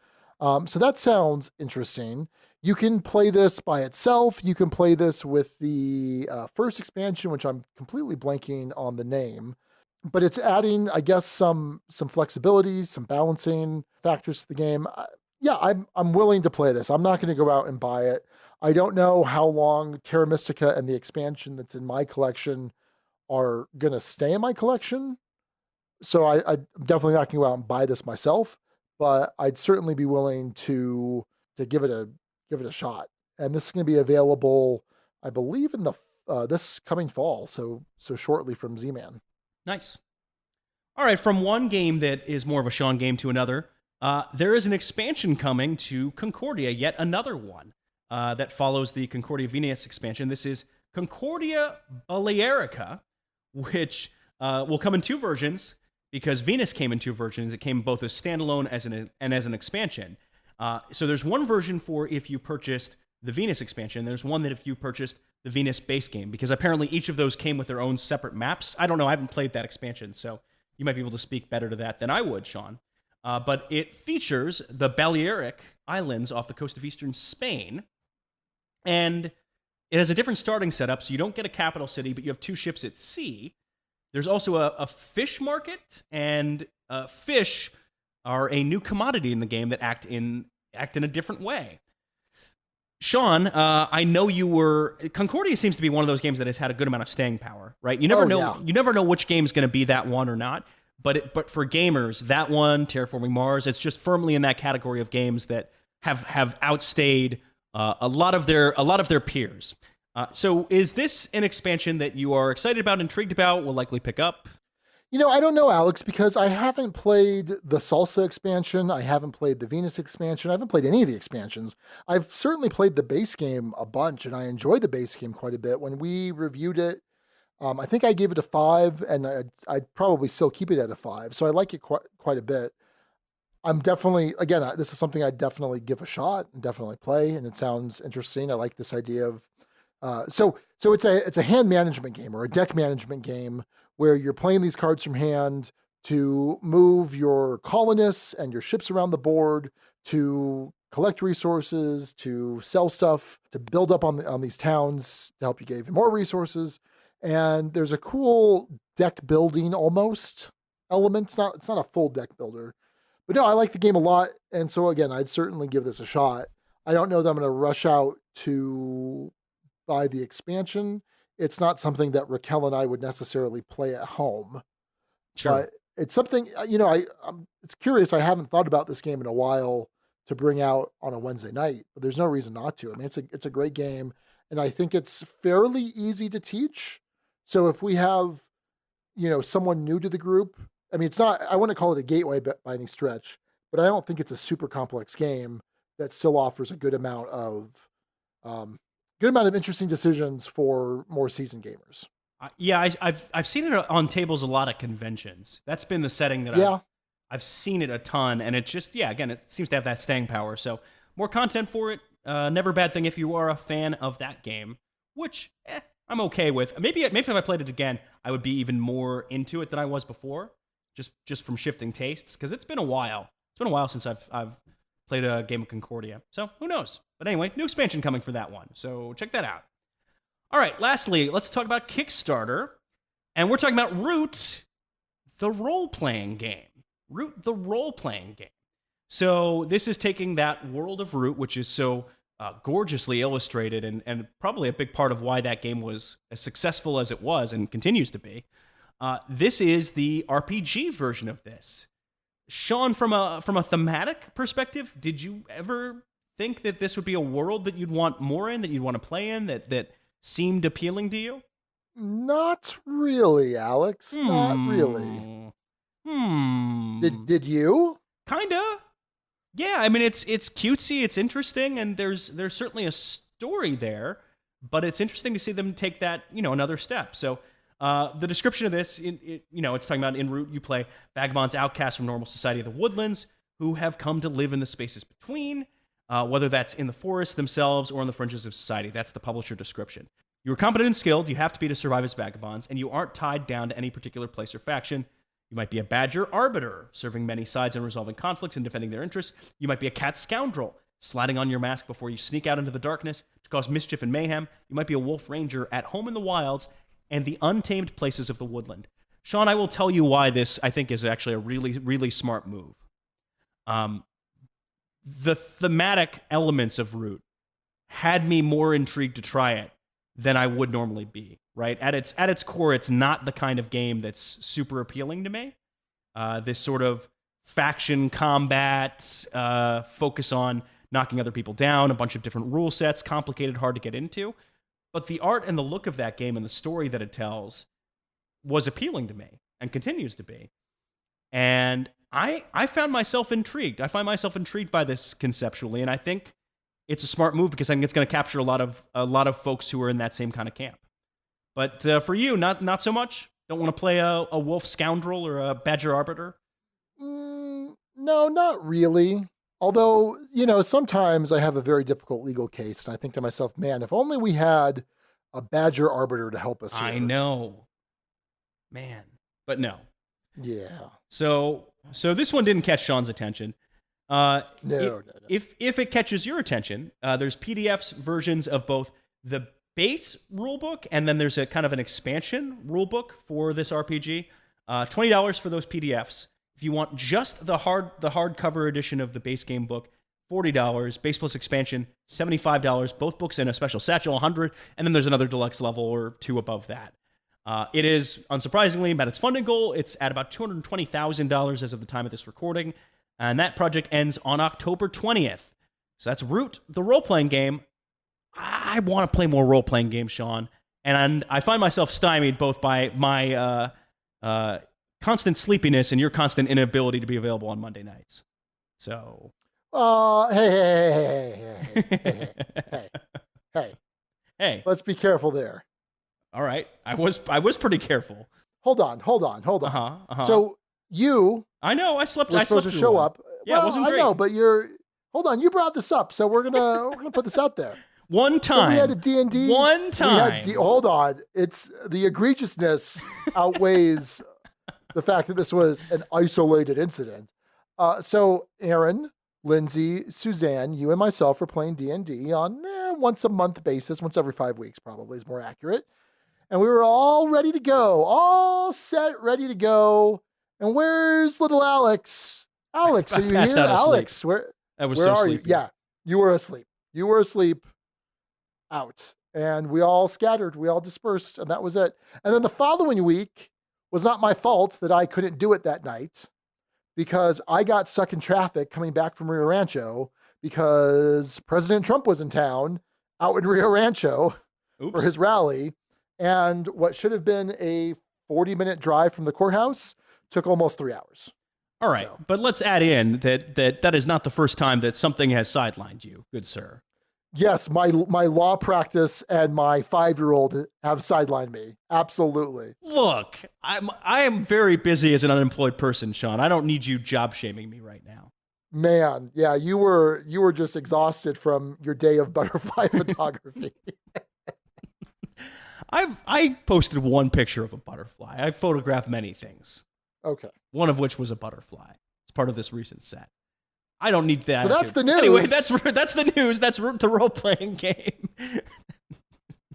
So that sounds interesting. You can play this by itself. You can play this with the first expansion, which I'm completely blanking on the name, but it's adding, I guess, some flexibility, some balancing factors to the game. Yeah, I'm willing to play this. I'm not going to go out and buy it. I don't know how long Terra Mystica and the expansion that's in my collection are going to stay in my collection. So I'm definitely not going to go out and buy this myself, but I'd certainly be willing to give it a shot. And this is going to be available, I believe, in the this coming fall, so shortly from Z-Man. Nice. All right, from one game that is more of a Sean game to another, there is an expansion coming to Concordia, yet another one that follows the Concordia Venus expansion. This is Concordia Balearica, which will come in two versions because Venus came in two versions. It came both as standalone and as an expansion. So there's one version for if you purchased the Venus expansion. There's one that if you purchased the Venus base game, because apparently each of those came with their own separate maps. I don't know. I haven't played that expansion, so you might be able to speak better to that than I would, Sean. But it features the Balearic Islands off the coast of eastern Spain, and it has a different starting setup, so you don't get a capital city, but you have two ships at sea. There's also a fish market, and fish are a new commodity in the game that act in a different way. Sean, I know you were... Concordia seems to be one of those games that has had a good amount of staying power, right? You never know. Yeah. You never know which game's going to be that one or not. But for gamers, that one, Terraforming Mars, it's just firmly in that category of games that have outstayed a lot of their peers. So is this an expansion that you are excited about, intrigued about, will likely pick up? I don't know, Alex, because I haven't played the Salsa expansion. I haven't played the Venus expansion. I haven't played any of the expansions. I've certainly played the base game a bunch, and I enjoyed the base game quite a bit. When we reviewed it, I think I gave it a 5, and I'd probably still keep it at a 5. So I like it quite a bit. I'm definitely, again, this is something I'd definitely give a shot and definitely play, and it sounds interesting. I like this idea of, so it's a hand management game or a deck management game where you're playing these cards from hand to move your colonists and your ships around the board, to collect resources, to sell stuff, to build up on these towns to help you get even more resources. And there's a cool deck building almost element. It's not a full deck builder, but no, I like the game a lot. And so again, I'd certainly give this a shot. I don't know that I'm going to rush out to buy the expansion. It's not something that Raquel and I would necessarily play at home. Sure. But it's something, it's curious. I haven't thought about this game in a while to bring out on a Wednesday night, but there's no reason not to. I mean, it's a great game, and I think it's fairly easy to teach. So if we have, someone new to the group, I mean, I wouldn't call it a gateway by any stretch, but I don't think it's a super complex game that still offers a good amount of interesting decisions for more seasoned gamers. Yeah, I've seen it on tables a lot at conventions. That's been the setting that I've seen it a ton, and it just, again, it seems to have that staying power. So more content for it, never a bad thing if you are a fan of that game, which I'm okay with. Maybe if I played it again, I would be even more into it than I was before, just from shifting tastes, because it's been a while. It's been a while since I've played a game of Concordia, so who knows? But anyway, new expansion coming for that one, so check that out. All right, lastly, let's talk about Kickstarter, and we're talking about Root, the role-playing game. Root, the role-playing game. So this is taking that world of Root, which is so gorgeously illustrated, and probably a big part of why that game was as successful as it was and continues to be. This is the RPG version of this. Sean, from a thematic perspective, did you ever think that this would be a world that you'd want more in, that you'd want to play in, that seemed appealing to you? Not really, Alex. Not really. Did you? Kinda. Yeah, I mean, it's cutesy, it's interesting, and there's certainly a story there, but it's interesting to see them take that, another step. So the description of this, it's talking about in Root, you play vagabonds, outcasts from normal society of the woodlands, who have come to live in the spaces between, whether that's in the forest themselves or on the fringes of society. That's the publisher description. You are competent and skilled. You have to be to survive as vagabonds, and you aren't tied down to any particular place or faction. You might be a badger arbiter, serving many sides and resolving conflicts and defending their interests. You might be a cat scoundrel, sliding on your mask before you sneak out into the darkness to cause mischief and mayhem. You might be a wolf ranger at home in the wilds and the untamed places of the woodland. Sean, I will tell you why this, I think, is actually a really, really smart move. The thematic elements of Root had me more intrigued to try it than I would normally be, right? At its core, it's not the kind of game that's super appealing to me. This sort of faction combat, focus on knocking other people down, a bunch of different rule sets, complicated, hard to get into. But the art and the look of that game and the story that it tells was appealing to me and continues to be. And I found myself intrigued. I find myself intrigued by this conceptually, and I think it's a smart move because I think it's going to capture a lot of folks who are in that same kind of camp. But for you, not so much. Don't want to play a wolf scoundrel or a badger arbiter? No, not really. Although, sometimes I have a very difficult legal case, and I think to myself, man, if only we had a badger arbiter to help us here. I know. Man. But no. Yeah. So this one didn't catch Sean's attention. No. If it catches your attention, there's PDFs versions of both the base rulebook and then there's a kind of an expansion rulebook for this RPG. $20 for those PDFs. If you want just the hardcover edition of the base game book, $40. Base plus expansion, $75. Both books in a special satchel, $100. And then there's another deluxe level or two above that. It is, unsurprisingly, met its funding goal. It's at about $220,000 as of the time of this recording. And that project ends on October 20th. So that's Root, the role-playing game. I want to play more role-playing games, Sean. And I find myself stymied both by my constant sleepiness and your constant inability to be available on Monday nights. So... Hey. Let's be careful there. All right. I was pretty careful. Hold on. So I know. I slept. We're supposed to show up. Yeah, well, it wasn't great. I know, but hold on. You brought this up, so we're gonna put this out there. One time. So we had a D&D. One time. Hold on. It's the egregiousness outweighs the fact that this was an isolated incident. So Aaron, Lindsay, Suzanne, you and myself were playing D&D on once a month basis, once every 5 weeks probably is more accurate. And we were all ready to go, all set, ready to go. And where's little Alex? Alex, are you here? Alex, where are you? Yeah, you were asleep. You were asleep out. And we all scattered. We all dispersed. And that was it. And then the following week was not my fault that I couldn't do it that night because I got stuck in traffic coming back from Rio Rancho because President Trump was in town out in Rio Rancho for his rally. And what should have been a 40-minute drive from the courthouse took almost 3 hours. All right. So. But let's add in that is not the first time that something has sidelined you, good sir. Yes, my law practice and my 5-year-old have sidelined me. Absolutely. Look, I am very busy as an unemployed person, Sean. I don't need you job shaming me right now. Man, yeah, you were just exhausted from your day of butterfly photography. I've posted one picture of a butterfly. I've photographed many things. Okay. One of which was a butterfly. It's part of this recent set. I don't need that. So that's the news. Anyway, that's the news. That's the role-playing game.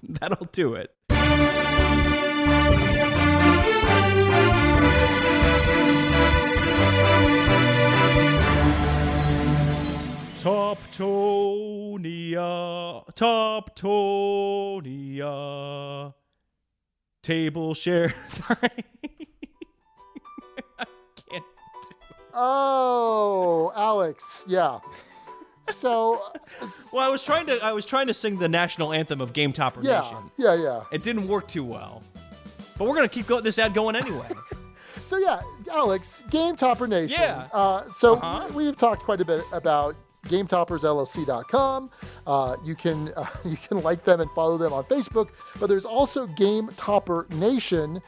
That'll do it. Toptonia. Table share. I can't. Oh, Alex, yeah. So, well, I was trying to sing the national anthem of Game Topper Nation. Yeah. It didn't work too well, but we're gonna keep this ad going anyway. So yeah, Alex, Game Topper Nation. Yeah. We've talked quite a bit about GameToppersLLC.com. You can like them and follow them on Facebook, but there's also Game Topper Nation,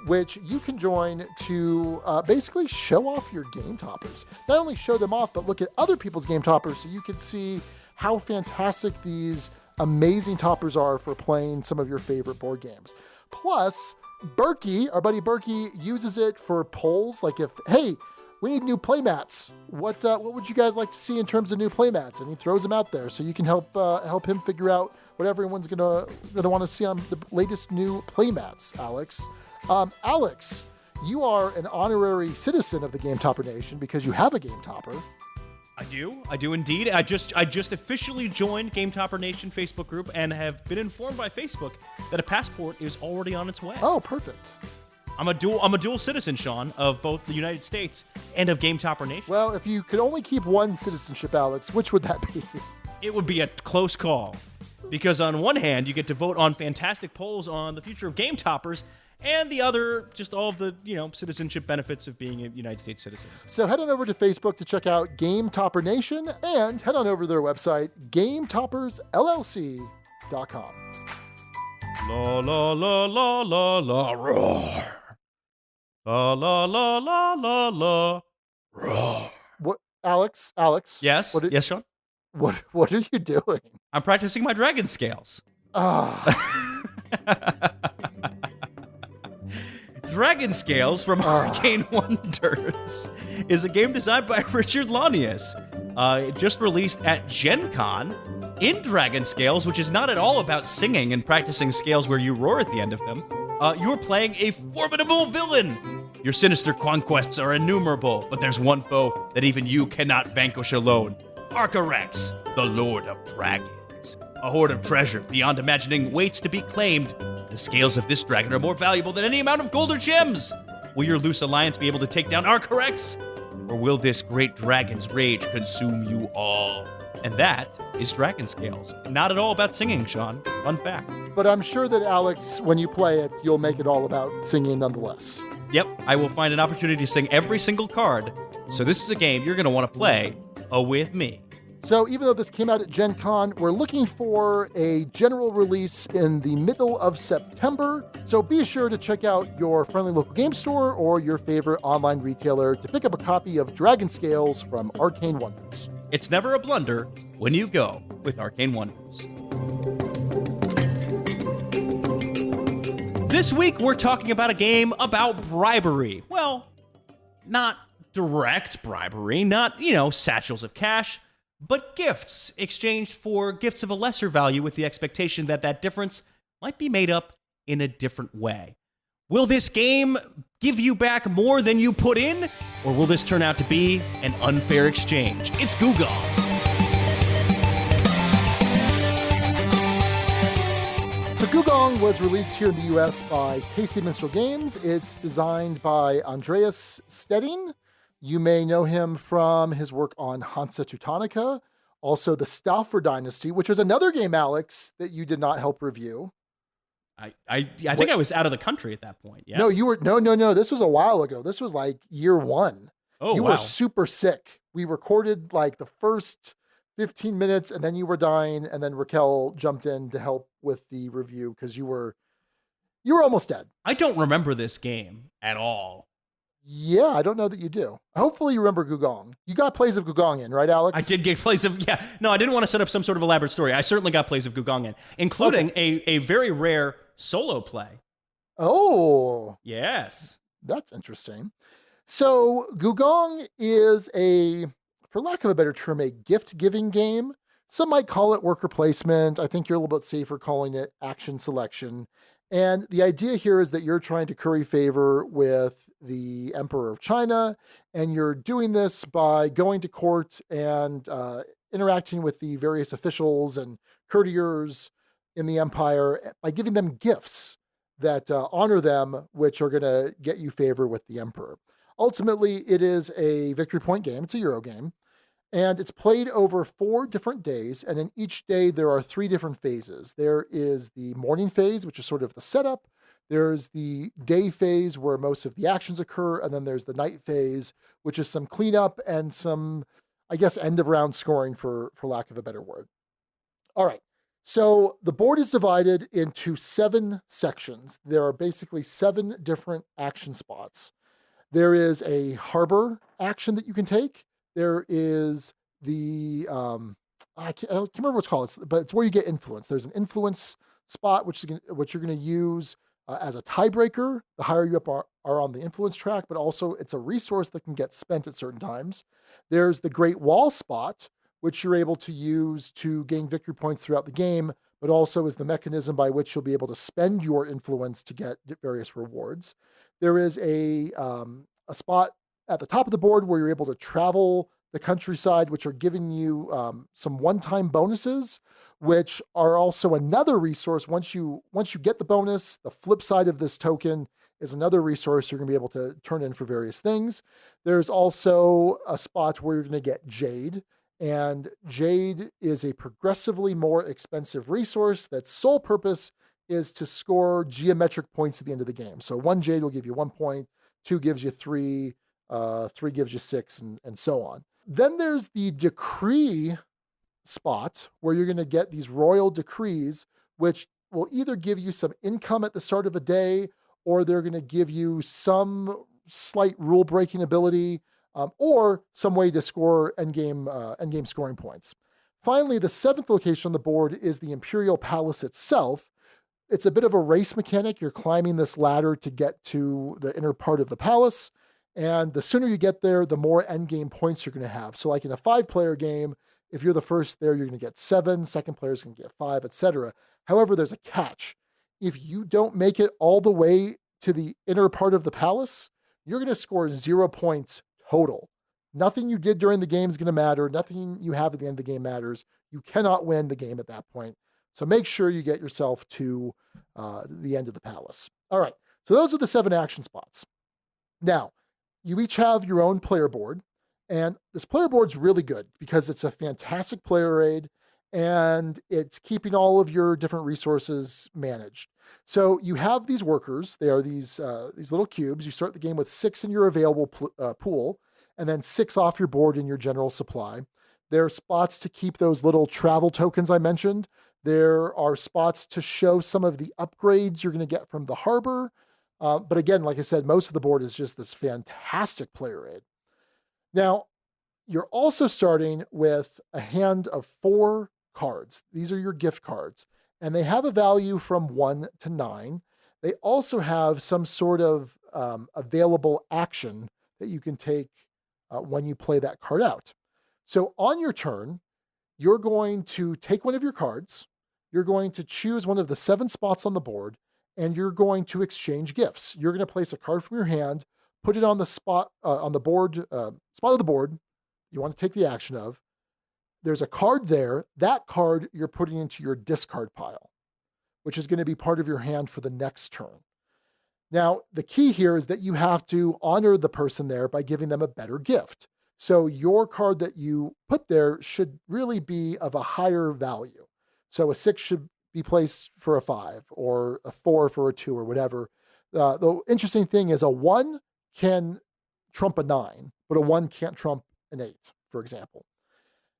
which you can join to basically show off your game toppers. Not only show them off, but look at other people's game toppers so you can see how fantastic these amazing toppers are for playing some of your favorite board games. Plus, Berkey, our buddy Berkey, uses it for polls. Like if, hey, we need new playmats. What would you guys like to see in terms of new playmats? And he throws them out there so you can help him figure out what everyone's gonna want to see on the latest new playmats. Alex, Alex, you are an honorary citizen of the Game Topper Nation because you have a Game Topper. I do indeed. I just officially joined Game Topper Nation Facebook group and have been informed by Facebook that a passport is already on its way. Oh, perfect. I'm a dual citizen, Sean, of both the United States and of Game Topper Nation. Well, if you could only keep one citizenship, Alex, which would that be? It would be a close call. Because on one hand, you get to vote on fantastic polls on the future of Game Toppers, and the other, just all of the, citizenship benefits of being a United States citizen. So head on over to Facebook to check out Game Topper Nation, and head on over to their website, GameToppersLLC.com. La la la la la la roar. La la la la la la roar. What, Alex? Yes? Yes, Sean? What are you doing? I'm practicing my dragon scales. Dragon Scales from Arcane Wonders is a game designed by Richard Lanius. It just released at Gen Con. In Dragon Scales, which is not at all about singing and practicing scales where you roar at the end of them, you're playing a formidable villain. Your sinister conquests are innumerable, but there's one foe that even you cannot vanquish alone. Arcarex, the Lord of Dragons. A hoard of treasure beyond imagining waits to be claimed. The scales of this dragon are more valuable than any amount of gold or gems. Will your loose alliance be able to take down Arcarex? Or will this great dragon's rage consume you all? And that is Dragon Scales. Not at all about singing, Sean. Fun fact. But I'm sure that, Alex, when you play it, you'll make it all about singing nonetheless. Yep, I will find an opportunity to sing every single card. So this is a game you're going to want to play with me. So even though this came out at Gen Con, we're looking for a general release in the middle of September. So be sure to check out your friendly local game store or your favorite online retailer to pick up a copy of Dragon Scales from Arcane Wonders. It's never a blunder when you go with Arcane Wonders. This week, we're talking about a game about bribery. Well, not direct bribery, not, satchels of cash, but gifts exchanged for gifts of a lesser value with the expectation that that difference might be made up in a different way. Will this game give you back more than you put in, or will this turn out to be an unfair exchange? It's Gugong. So Gugong was released here in the US by Casey Minstrel Games. It's designed by Andreas Steding. You may know him from his work on Hansa Teutonica, also the Stauffer Dynasty, which was another game, Alex, that you did not help review. I think I was out of the country at that point. Yes? No, you were no. This was a while ago. This was like year one. Oh, you wow. were super sick. We recorded like the first 15 minutes, and then you were dying, and then Raquel jumped in to help with the review because you were almost dead. I don't remember this game at all. Yeah, I don't know that you do. Hopefully you remember Gugong. You got plays of Gugong in, right, Alex? I did get plays of, yeah. No, I didn't want to set up some sort of elaborate story. I certainly got plays of Gugong in, including a very rare solo play. Oh. Yes. That's interesting. So Gugong is for lack of a better term, a gift-giving game. Some might call it worker placement. I think you're a little bit safer calling it action selection. And the idea here is that you're trying to curry favor with the Emperor of China, and you're doing this by going to court and interacting with the various officials and courtiers in the empire by giving them gifts that honor them, which are going to get you favor with the Emperor. Ultimately, it is a victory point game. It's a Euro game. And it's played over 4 different days. And in each day, there are 3 different phases. There is the morning phase, which is sort of the setup. There's the day phase where most of the actions occur. And then there's the night phase, which is some cleanup and some, I guess, end of round scoring for lack of a better word. All right. So the board is divided into 7 sections. There are basically 7 different action spots. There is a harbor action that you can take. There is the I can't remember what it's called, but it's where you get influence. There's an influence spot, which you're going to use as a tiebreaker. The higher you up are on the influence track, but also it's a resource that can get spent at certain times. There's the Great Wall spot, which you're able to use to gain victory points throughout the game, but also is the mechanism by which you'll be able to spend your influence to get various rewards. There is a spot at the top of the board where you're able to travel the countryside, which are giving you some one-time bonuses, which are also another resource. Once you get the bonus, the flip side of this token is another resource you're going to be able to turn in for various things. There's also a spot where you're going to get Jade, and Jade is a progressively more expensive resource that's sole purpose is to score geometric points at the end of the game. So 1 Jade will give you 1 point, 2 gives you 3, 3 gives you 6, and so on. Then there's the decree spot where you're going to get these royal decrees, which will either give you some income at the start of a day, or they're going to give you some slight rule breaking ability, or some way to score endgame scoring points. Finally, the 7th location on the board is the Imperial Palace itself. It's a bit of a race mechanic. You're climbing this ladder to get to the inner part of the palace. And the sooner you get there, the more endgame points you're going to have. So like in a 5-player game, if you're the first there, you're going to get 7, second player's going to get 5, etc. However, there's a catch. If you don't make it all the way to the inner part of the palace, you're going to score 0 points total. Nothing you did during the game is going to matter. Nothing you have at the end of the game matters. You cannot win the game at that point. So make sure you get yourself to the end of the palace. All right. So those are the 7 action spots. Now, you each have your own player board, and this player board's really good because it's a fantastic player aid and it's keeping all of your different resources managed. So you have these workers. They are these little cubes. You start the game with 6 in your available pool, and then 6 off your board in your general supply. There are spots to keep those little travel tokens I mentioned. There are spots to show some of the upgrades you're going to get from the harbor. But again, like I said, most of the board is just this fantastic player aid. Now, you're also starting with a hand of 4 cards. These are your gift cards, and they have a value from 1 to 9. They also have some sort of available action that you can take when you play that card out. So on your turn, you're going to take one of your cards, you're going to choose one of the 7 spots on the board, and you're going to exchange gifts. You're going to place a card from your hand, put it on the spot on the board, spot of the board you want to take the action of. There's a card there. That card you're putting into your discard pile, which is going to be part of your hand for the next turn. Now, the key here is that you have to honor the person there by giving them a better gift. So your card that you put there should really be of a higher value. So a 6 should be placed for a 5, or a 4 for a 2, or whatever. The interesting thing is a 1 can trump a 9, but a 1 can't trump an 8, for example.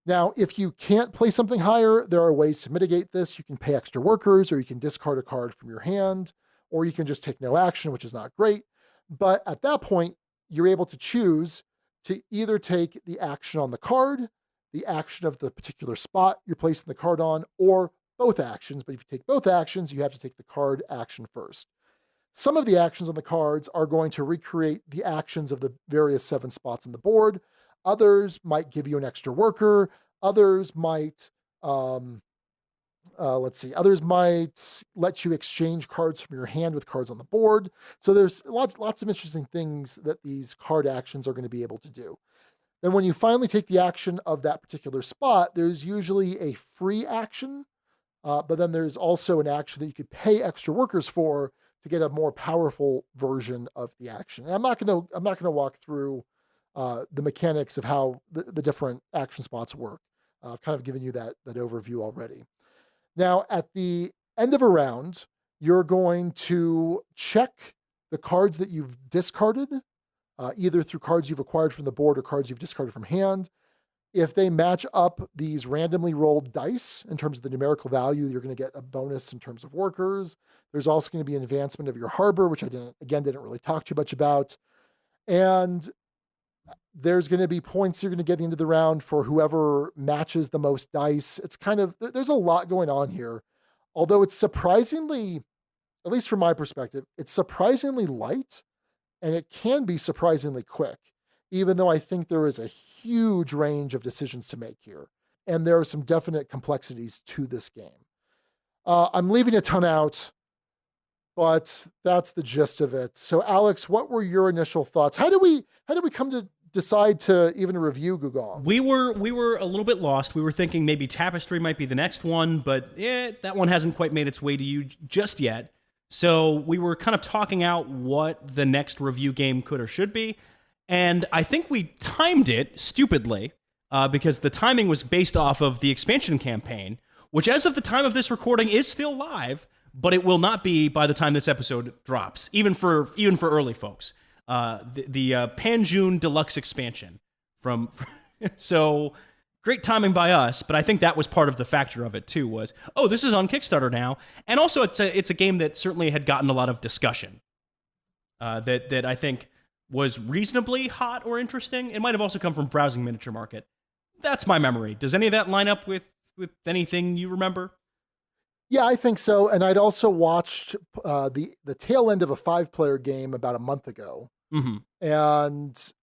Now, if you can't play something higher, there are ways to mitigate this. You can pay extra workers, or you can discard a card from your hand, or you can just take no action, which is not great. But at that point, you're able to choose to either take the action on the card, the action of the particular spot you're placing the card on, or both actions. But if you take both actions, you have to take the card action first. Some of the actions on the cards are going to recreate the actions of the various 7 spots on the board. Others might give you an extra worker. Others might, others might let you exchange cards from your hand with cards on the board. So there's lots of interesting things that these card actions are going to be able to do. Then when you finally take the action of that particular spot, there's usually a free action, but then there's also an action that you could pay extra workers for to get a more powerful version of the action. And I'm not going to walk through the mechanics of how the different action spots work. I've kind of given you that overview already. Now, at the end of a round, you're going to check the cards that you've discarded, either through cards you've acquired from the board or cards you've discarded from hand. If they match up these randomly rolled dice in terms of the numerical value, you're going to get a bonus in terms of workers. There's also going to be an advancement of your harbor, which I didn't really talk too much about. And There's going to be points you're going to get into the round for whoever matches the most dice. It's kind of, there's a lot going on here. Although it's surprisingly, at least from my perspective, it's surprisingly light and it can be surprisingly quick, even though I think there is a huge range of decisions to make here. And there are some definite complexities to this game. I'm leaving a ton out, but that's the gist of it. So Alex, what were your initial thoughts? How did we come to decide to even review Gugong? We were a little bit lost. We were thinking maybe Tapestry might be the next one, but that one hasn't quite made its way to you just yet. So we were kind of talking out what the next review game could or should be. And I think we timed it stupidly because the timing was based off of the expansion campaign, which as of the time of this recording is still live, but it will not be by the time this episode drops, even for early folks. The Pan-June Deluxe expansion from so great timing by us, but I think that was part of the factor of it too, was, oh, this is on Kickstarter now. And also it's a game that certainly had gotten a lot of discussion that I think was reasonably hot or interesting. It might have also come from Browsing Miniature Market. That's my memory. Does any of that line up with anything you remember? Yeah, I think so. And I'd also watched the tail end of a 5-player game about a month ago. Mm-hmm. And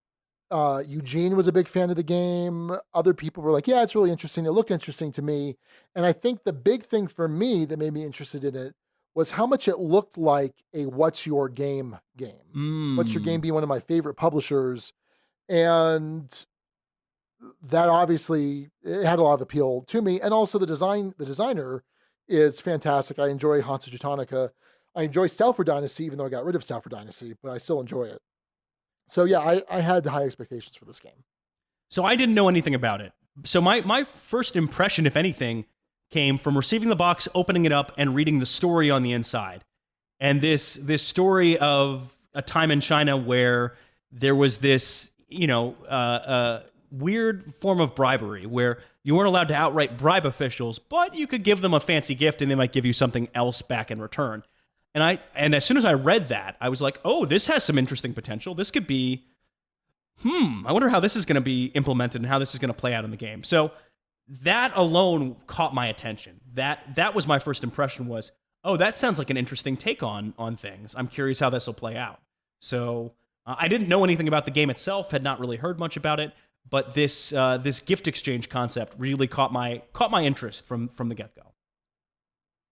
Eugene was a big fan of the game. Other people were like, yeah, it's really interesting. It looked interesting to me. And I think the big thing for me that made me interested in it was how much it looked like a What's Your Game game. What's Your Game being one of my favorite publishers. And that obviously it had a lot of appeal to me. And also the designer is fantastic. I enjoy Hansa Teutonica. I enjoy Stalford Dynasty, even though I got rid of Stalford Dynasty, but I still enjoy it. So yeah, I had high expectations for this game. So I didn't know anything about it. So my first impression, if anything, came from receiving the box, opening it up, and reading the story on the inside. And this story of a time in China where there was this, weird form of bribery where you weren't allowed to outright bribe officials, but you could give them a fancy gift and they might give you something else back in return. And as soon as I read that, I was like, oh, this has some interesting potential. This could be, I wonder how this is going to be implemented and how this is going to play out in the game. So that alone caught my attention. That was my first impression was, oh, that sounds like an interesting take on things. I'm curious how this will play out. So I didn't know anything about the game itself, had not really heard much about it, but this gift exchange concept really caught my interest from the get-go.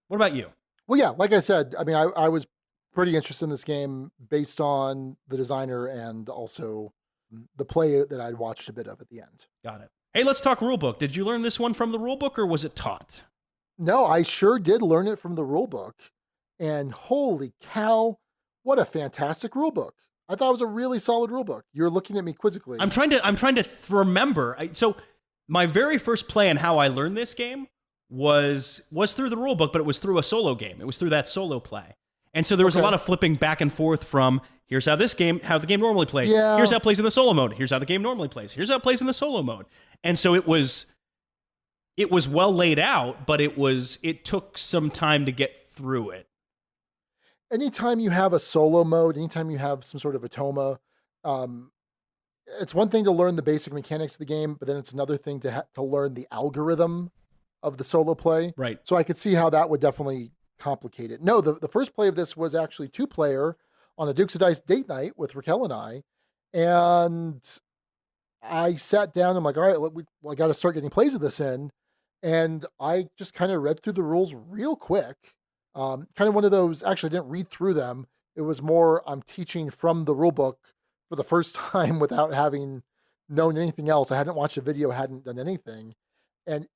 What about you? Well, yeah, like I said, I mean, I was pretty interested in this game based on the designer and also the play that I'd watched a bit of at the end. Got it. Hey, let's talk rulebook. Did you learn this one from the rulebook or was it taught? No, I sure did learn it from the rulebook. And holy cow, what a fantastic rulebook. I thought it was a really solid rulebook. You're looking at me quizzically. I'm trying to remember. So my very first play and how I learned this game was through the rulebook, but it was through a solo game. It was through that solo play. And so there was a lot of flipping back and forth from here's how the game normally plays. Yeah. Here's how it plays in the solo mode. Here's how the game normally plays. Here's how it plays in the solo mode. And so it was well laid out, but it took some time to get through it. Anytime you have a solo mode, anytime you have some sort of automa, it's one thing to learn the basic mechanics of the game, but then it's another thing to learn the algorithm of the solo play. Right. So I could see how that would definitely complicate it. No, the first play of this was actually 2-player on a Dukes of Dice date night with Raquel and I. And I sat down, I'm like, all right, I got to start getting plays of this in. And I just kind of read through the rules real quick. Kind of one of those, actually I didn't read through them. It was more, I'm teaching from the rule book for the first time without having known anything else. I hadn't watched a video, hadn't done anything. And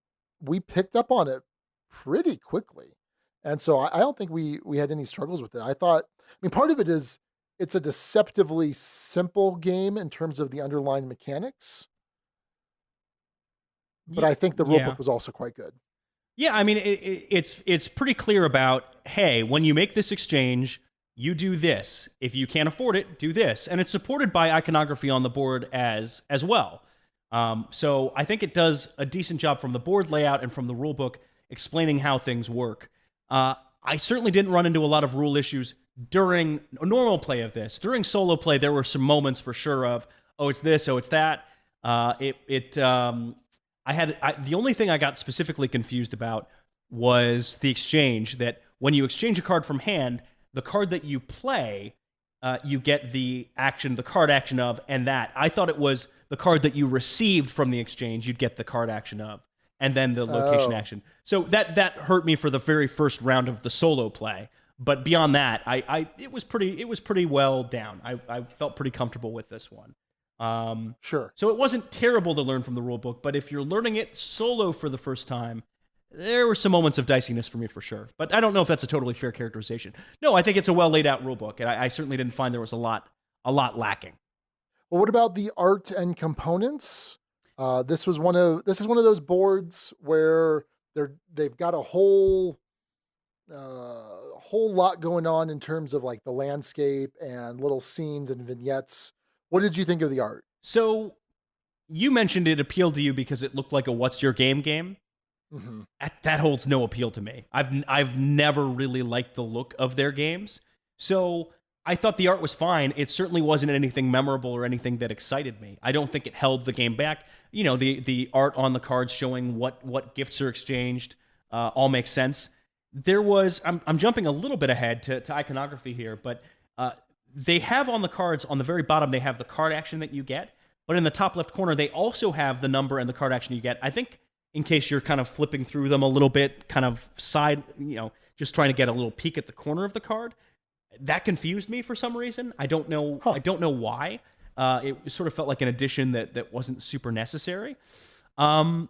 we picked up on it pretty quickly. And so I don't think we had any struggles with it. Part of it is it's a deceptively simple game in terms of the underlying mechanics. But I think the rulebook was also quite good. Yeah, I mean, it's pretty clear about, hey, when you make this exchange, you do this. If you can't afford it, do this. And it's supported by iconography on the board as well. So I think it does a decent job from the board layout and from the rulebook explaining how things work. I certainly didn't run into a lot of rule issues during a normal play of this. During solo play, there were some moments for sure of, oh, it's this, oh, it's that. The only thing I got specifically confused about was the exchange, that when you exchange a card from hand, the card that you play, you get the card action of, and that. I thought it was the card that you received from the exchange, you'd get the card action of, and then the location action. So that hurt me for the very first round of the solo play. But beyond that, it was pretty well down. I felt pretty comfortable with this one. Sure. So it wasn't terrible to learn from the rulebook, but if you're learning it solo for the first time, there were some moments of diciness for me for sure. But I don't know if that's a totally fair characterization. No, I think it's a well laid out rulebook, and I certainly didn't find there was a lot lacking. Well, what about the art and components? This is one of those boards where they've got a whole lot going on in terms of like the landscape and little scenes and vignettes. What did you think of the art? So you mentioned it appealed to you because it looked like a What's Your Game game. Mm-hmm. That holds no appeal to me. I've never really liked the look of their games. So I thought the art was fine. It certainly wasn't anything memorable or anything that excited me. I don't think it held the game back. You know, the art on the cards showing what gifts are exchanged all makes sense. There was, I'm jumping a little bit ahead to iconography here, but they have on the cards, on the very bottom, they have the card action that you get, but in the top left corner, they also have the number and the card action you get. I think in case you're kind of flipping through them a little bit, kind of side, just trying to get a little peek at the corner of the card. That confused me for some reason. I don't know. I don't know why. It sort of felt like an addition that wasn't super necessary. From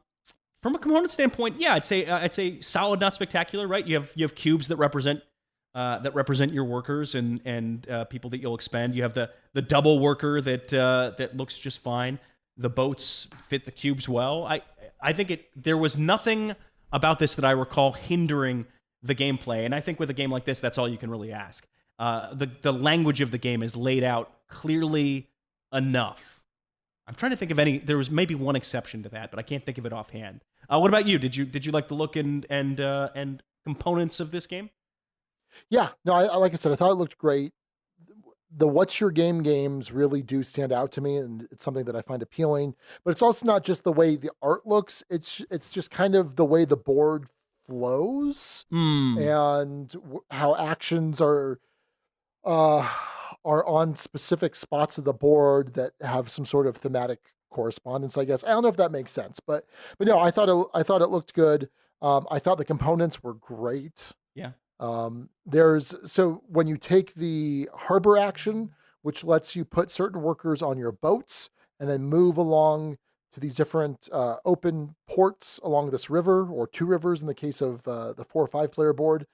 a component standpoint, yeah, I'd say solid, not spectacular. Right? You have cubes that represent your workers and people that you'll expend. You have the double worker that looks just fine. The boats fit the cubes well. I think there was nothing about this that I recall hindering the gameplay, and I think with a game like this, that's all you can really ask. The language of the game is laid out clearly enough. I'm trying to think of any. There was maybe one exception to that, but I can't think of it offhand. What about you? Did you like the look and components of this game? Yeah, no, I like I said, I thought it looked great. The What's Your Game games really do stand out to me, and it's something that I find appealing. But it's also not just the way the art looks; it's just kind of the way the board flows and how actions are on specific spots of the board that have some sort of thematic correspondence, I guess. I don't know if that makes sense, but no, I thought it looked good. I thought the components were great. Yeah. So when you take the harbor action, which lets you put certain workers on your boats and then move along to these different open ports along this river, or two rivers in the case of the 4 or 5 player board,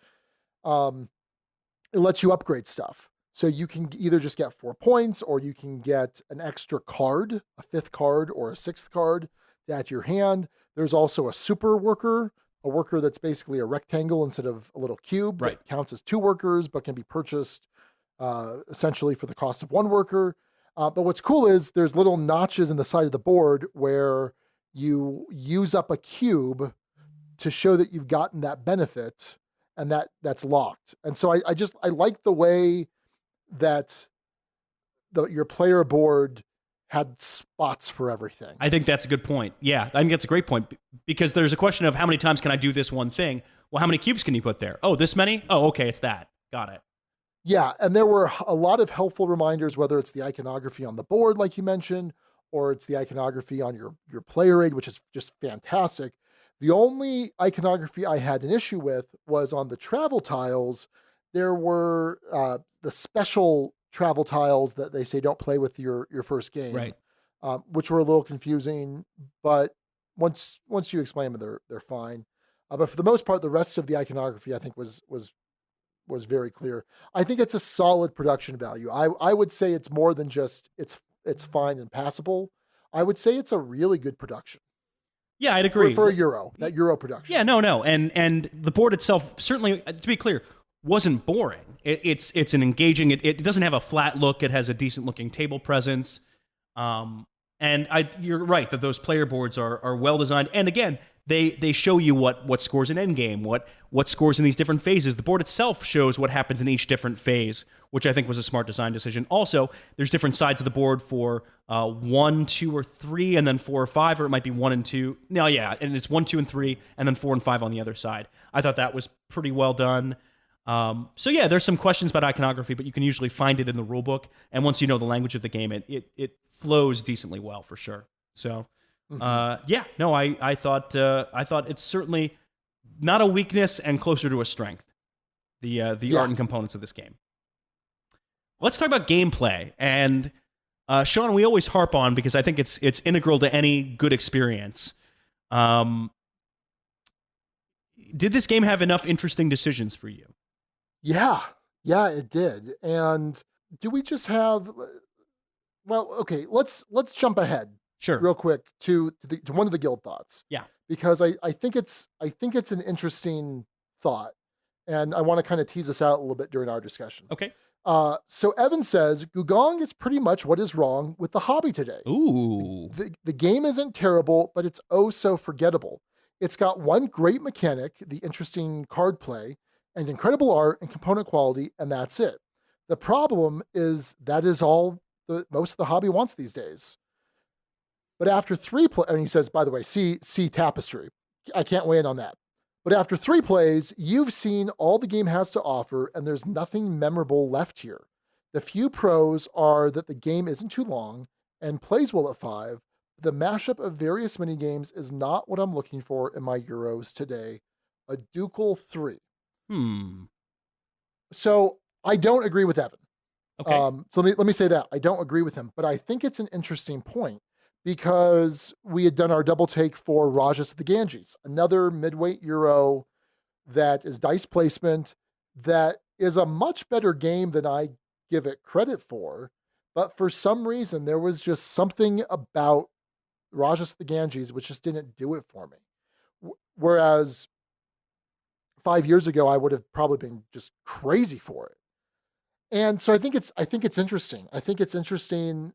it lets you upgrade stuff. So you can either just get 4 points, or you can get an extra card, a 5th card or a 6th card to add to your hand. There's also a super worker, a worker that's basically a rectangle instead of a little cube. Right. That counts as 2 workers, but can be purchased essentially for the cost of 1 worker. But what's cool is there's little notches in the side of the board where you use up a cube to show that you've gotten that benefit, and that's locked. And so I like the way that your player board had spots for everything. I think that's a good point. Yeah, I think that's a great point, because there's a question of how many times can I do this one thing? Well, how many cubes can you put there? Oh, this many? Oh, okay, it's that. Got it. Yeah, and there were a lot of helpful reminders, whether it's the iconography on the board, like you mentioned, or it's the iconography on your player aid, which is just fantastic. The only iconography I had an issue with was on the travel tiles. There were the special travel tiles that they say don't play with your first game, Right. Which were a little confusing. But once you explain them, they're fine. But for the most part, the rest of the iconography I think was very clear. I think it's a solid production value. I would say it's more than just it's fine and passable. I would say it's a really good production. Yeah, I'd agree. For a Euro, that Euro production. Yeah, no. And the board itself, certainly, to be clear, wasn't boring. It's an engaging, it doesn't have a flat look. It has a decent looking table presence. And you're right that those player boards are well designed. And again, they show you what scores in endgame, what scores in these different phases. The board itself shows what happens in each different phase, which I think was a smart design decision. Also, there's different sides of the board for 1, 2, or 3, and then 4 or 5, or it might be 1 and 2. No, yeah, and it's 1, 2, and 3, and then 4 and 5 on the other side. I thought that was pretty well done. So yeah, there's some questions about iconography, but you can usually find it in the rulebook. And once you know the language of the game, it flows decently well for sure. So yeah, no, I thought it's certainly not a weakness and closer to a strength. The art and components of this game. Let's talk about gameplay. And Sean, we always harp on, because I think it's integral to any good experience. Did this game have enough interesting decisions for you? Yeah, it did. And do we just have? Well, okay, let's jump ahead, sure, real quick to one of the guild thoughts. Yeah, because I think it's an interesting thought, and I want to kind of tease this out a little bit during our discussion. Okay. So Evan says Gugong is pretty much what is wrong with the hobby today. Ooh. The game isn't terrible, but it's oh so forgettable. It's got one great mechanic, the interesting card play, and incredible art and component quality, and that's it. The problem is that is all most of the hobby wants these days. But after 3 plays, and he says, by the way, see Tapestry. I can't weigh in on that. But after 3 plays, you've seen all the game has to offer, and there's nothing memorable left here. The few pros are that the game isn't too long and plays well at 5. The mashup of various minigames is not what I'm looking for in my Euros today. A Ducal 3. So I don't agree with Evan. Okay. So let me say that. I don't agree with him, but I think it's an interesting point, because we had done our double take for Rajas of the Ganges, another midweight Euro that is dice placement, that is a much better game than I give it credit for. But for some reason, there was just something about Rajas of the Ganges which just didn't do it for me. Whereas 5 years ago, I would have probably been just crazy for it. And so I think it's interesting. I think it's interesting.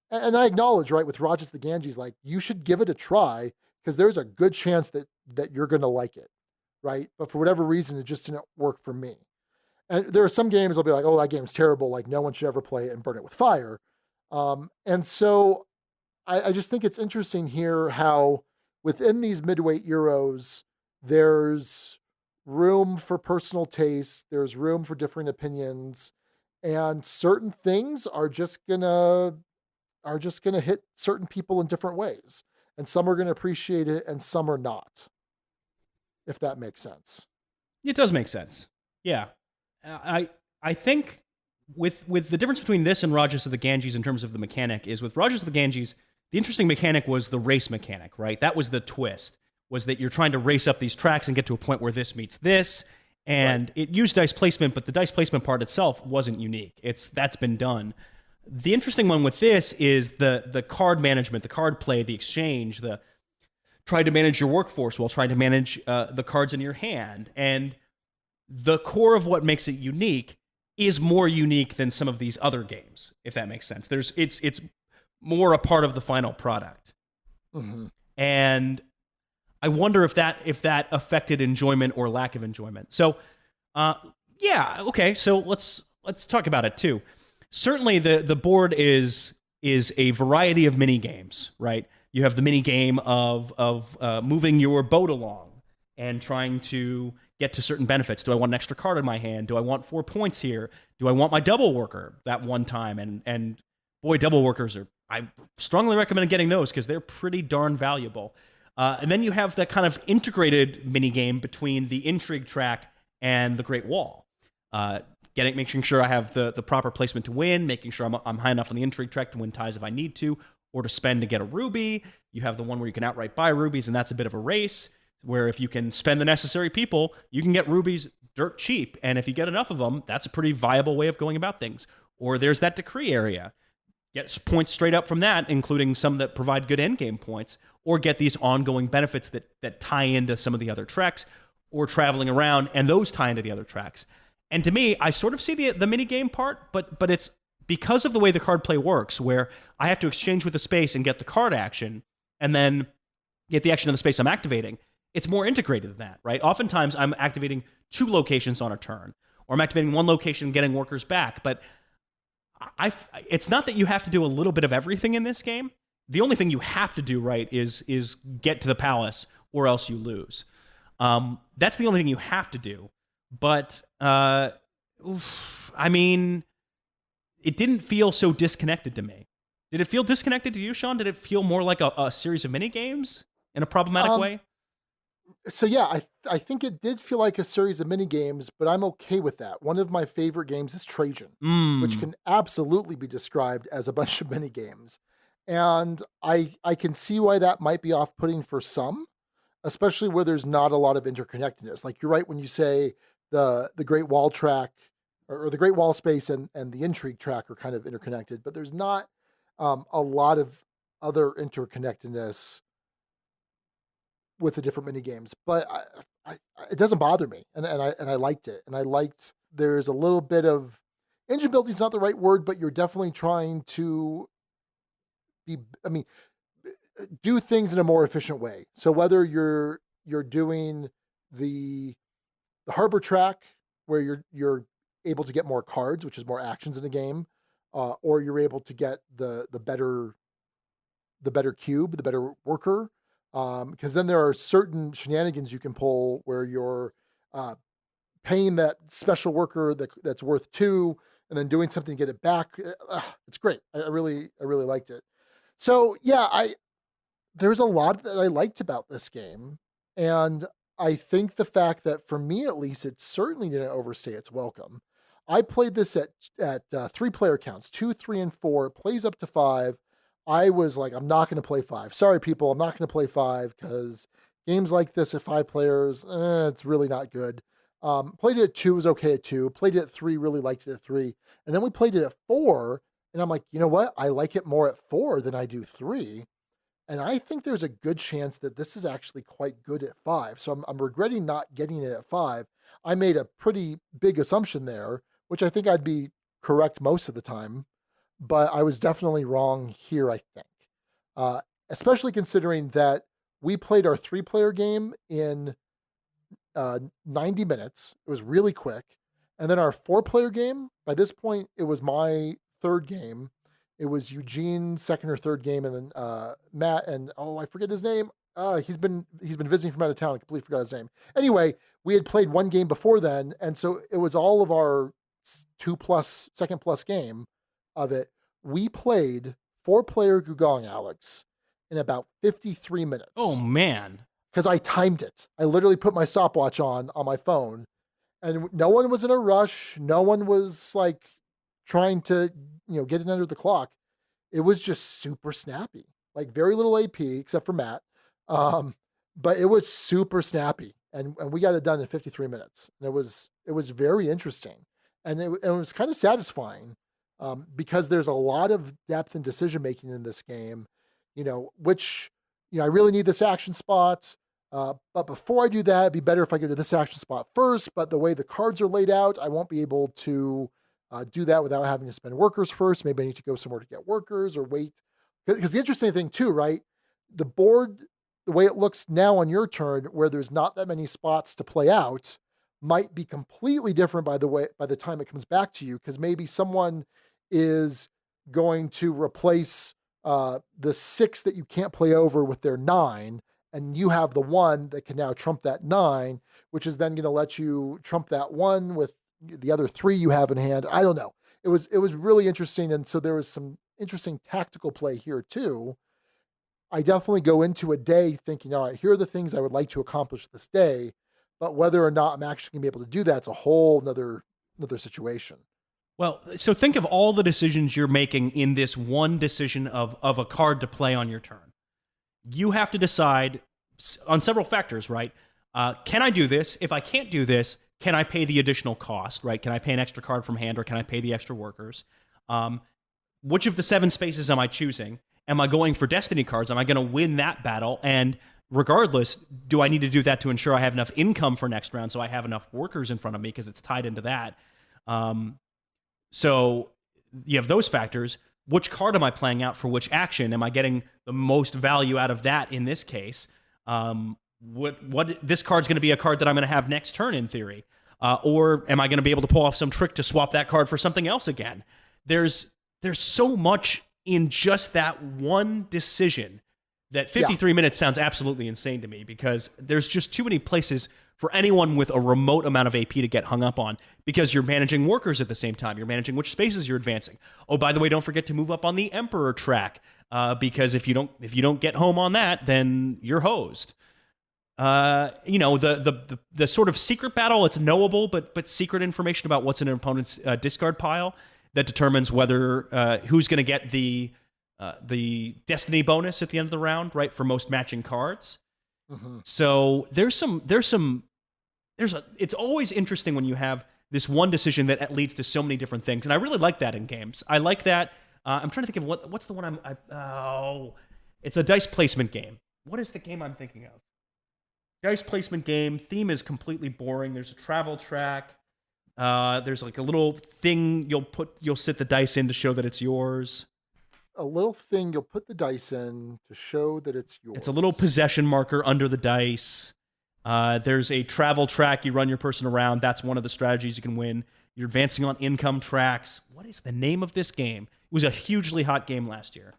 And I acknowledge, right, with Rajas of the Ganges, like, you should give it a try, because there's a good chance that you're going to like it, right? But for whatever reason, it just didn't work for me. And there are some games I'll be like, oh, that game's terrible. Like, no one should ever play it and burn it with fire. And so I just think it's interesting here how within these midweight Euros, there's room for personal taste. There's room for different opinions. And certain things are just gonna hit certain people in different ways. And some are gonna appreciate it and some are not. If that makes sense. It does make sense. Yeah. I think with the difference between this and Rajas of the Ganges in terms of the mechanic is, with Rajas of the Ganges, the interesting mechanic was the race mechanic, right? That was the twist, was that you're trying to race up these tracks and get to a point where this meets this. And It used dice placement, but the dice placement part itself wasn't unique. That's been done. The interesting one with this is the card management, the card play, the exchange, the trying to manage your workforce while trying to manage the cards in your hand. And the core of what makes it unique is more unique than some of these other games, if that makes sense. It's more a part of the final product. Mm-hmm. And I wonder if that affected enjoyment or lack of enjoyment. So, yeah, okay. So let's talk about it too. Certainly, the board is a variety of mini games, right? You have the mini game of moving your boat along and trying to get to certain benefits. Do I want an extra card in my hand? Do I want 4 points here? Do I want my double worker that one time? And boy, double workers I strongly recommend getting those, because they're pretty darn valuable. And then you have that kind of integrated mini game between the intrigue track and the Great Wall. Making sure I have the proper placement to win, making sure I'm high enough on the intrigue track to win ties if I need to, or to spend to get a ruby. You have the one where you can outright buy rubies, and that's a bit of a race, where if you can spend the necessary people, you can get rubies dirt cheap. And if you get enough of them, that's a pretty viable way of going about things. Or there's that decree area. Get points straight up from that, including some that provide good endgame points, or get these ongoing benefits that tie into some of the other tracks, or traveling around, and those tie into the other tracks. And to me, I sort of see the mini game part, but it's because of the way the card play works, where I have to exchange with the space and get the card action, and then get the action of the space I'm activating. it's more integrated than that, right? Oftentimes I'm activating 2 locations on a turn, or I'm activating 1 location and getting workers back. But it's not that you have to do a little bit of everything in this game. The only thing you have to do right is get to the palace, or else you lose. That's the only thing you have to do. But I mean, it didn't feel so disconnected to me. Did it feel disconnected to you, Sean? Did it feel more like a series of mini games in a problematic way? So yeah, I think it did feel like a series of mini games, but I'm okay with that. One of my favorite games is Trajan, which can absolutely be described as a bunch of mini games. And I can see why that might be off-putting for some, especially where there's not a lot of interconnectedness. Like, you're right when you say the Great Wall track or the Great Wall space and the Intrigue track are kind of interconnected, but there's not a lot of other interconnectedness with the different mini games. But it doesn't bother me, and I liked it, and I liked there's a little bit of engine building is not the right word, but you're definitely trying to do things in a more efficient way. So whether you're doing the harbor track where you're able to get more cards, which is more actions in the game, or you're able to get the better cube, the better worker, because then there are certain shenanigans you can pull where you're paying that special worker that's worth 2, and then doing something to get it back. It's great. I really liked it. So yeah, there's a lot that I liked about this game, and I think the fact that, for me at least, it certainly didn't overstay its welcome. I played this at 3-player counts, 2, 3, and 4. It plays up to 5. I was like, I'm not going to play 5. Sorry, people, I'm not going to play 5 because games like this at 5 players, it's really not good. Played it at 2, was okay at 2. Played it at 3, really liked it at 3. And then we played it at 4, and I'm like, you know what? I like it more at 4 than I do 3. And I think there's a good chance that this is actually quite good at 5. So I'm regretting not getting it at 5. I made a pretty big assumption there, which I think I'd be correct most of the time, but I was definitely wrong here, I think. Especially considering that we played our 3-player game in 90 minutes. It was really quick. And then our 4-player game, by this point, it was my 3rd game. It was Eugene's 2nd or 3rd game, and then Matt and I forget his name. He's been visiting from out of town. I completely forgot his name. Anyway, we had played 1 game before then, and so it was all of our 2+ second plus game of it. We played 4-player Gugong, Alex, in about 53 minutes. Oh man! Because I timed it. I literally put my stopwatch on my phone, and no one was in a rush. No one was like trying to get it under the clock. It was just super snappy, like very little AP except for Matt. But it was super snappy, and we got it done in 53 minutes. And it was very interesting, and it was kind of satisfying, because there's a lot of depth and decision making in this game, which I really need this action spot. But before I do that, it'd be better if I go to this action spot first. But the way the cards are laid out, I won't be able to do that without having to spend workers first. Maybe I need to go somewhere to get workers or wait. Because the interesting thing too, right? The board, the way it looks now on your turn, where there's not that many spots to play out, might be completely different by the time it comes back to you. Because maybe someone is going to replace the 6 that you can't play over with their 9, and you have the 1 that can now trump that 9, which is then going to let you trump that 1 with the other 3 you have in hand. I don't know. It was really interesting, and so there was some interesting tactical play here too. I definitely go into a day thinking, all right, here are the things I would like to accomplish this day, but whether or not I'm actually going to be able to do that's a whole another situation. Well, so think of all the decisions you're making in this one decision of a card to play on your turn. You have to decide on several factors, right? Can I do this? If I can't do this, can I pay the additional cost, right? Can I pay an extra card from hand, or can I pay the extra workers? Which of the 7 spaces am I choosing? Am I going for destiny cards? Am I going to win that battle? And regardless, do I need to do that to ensure I have enough income for next round, so I have enough workers in front of me, because it's tied into that. So you have those factors. Which card am I playing out for which action? Am I getting the most value out of that in this case? what this card's going to be a card that I'm going to have next turn in theory, or am I going to be able to pull off some trick to swap that card for something else again? There's so much in just that one decision that 53 minutes sounds absolutely insane to me, because there's just too many places for anyone with a remote amount of AP to get hung up on, because you're managing workers at the same time. You're managing which spaces you're advancing. Oh, by the way, don't forget to move up on the Emperor track, because if you don't get home on that, then you're hosed. The sort of secret battle, it's knowable, but secret information about what's in an opponent's discard pile that determines whether who's going to get the destiny bonus at the end of the round, right, for most matching cards. Mm-hmm. So it's always interesting when you have this one decision that leads to so many different things, and I really like that in games. I like that. I'm trying to think of what's the one it's a dice placement game. What is the game I'm thinking of? Dice placement game. Theme is completely boring. There's a travel track. There's like a little thing you'll sit the dice in to show that it's yours. A little thing you'll put the dice in to show that it's yours. It's a little possession marker under the dice. There's a travel track. You run your person around. That's one of the strategies you can win. You're advancing on income tracks. What is the name of this game? It was a hugely hot game last year.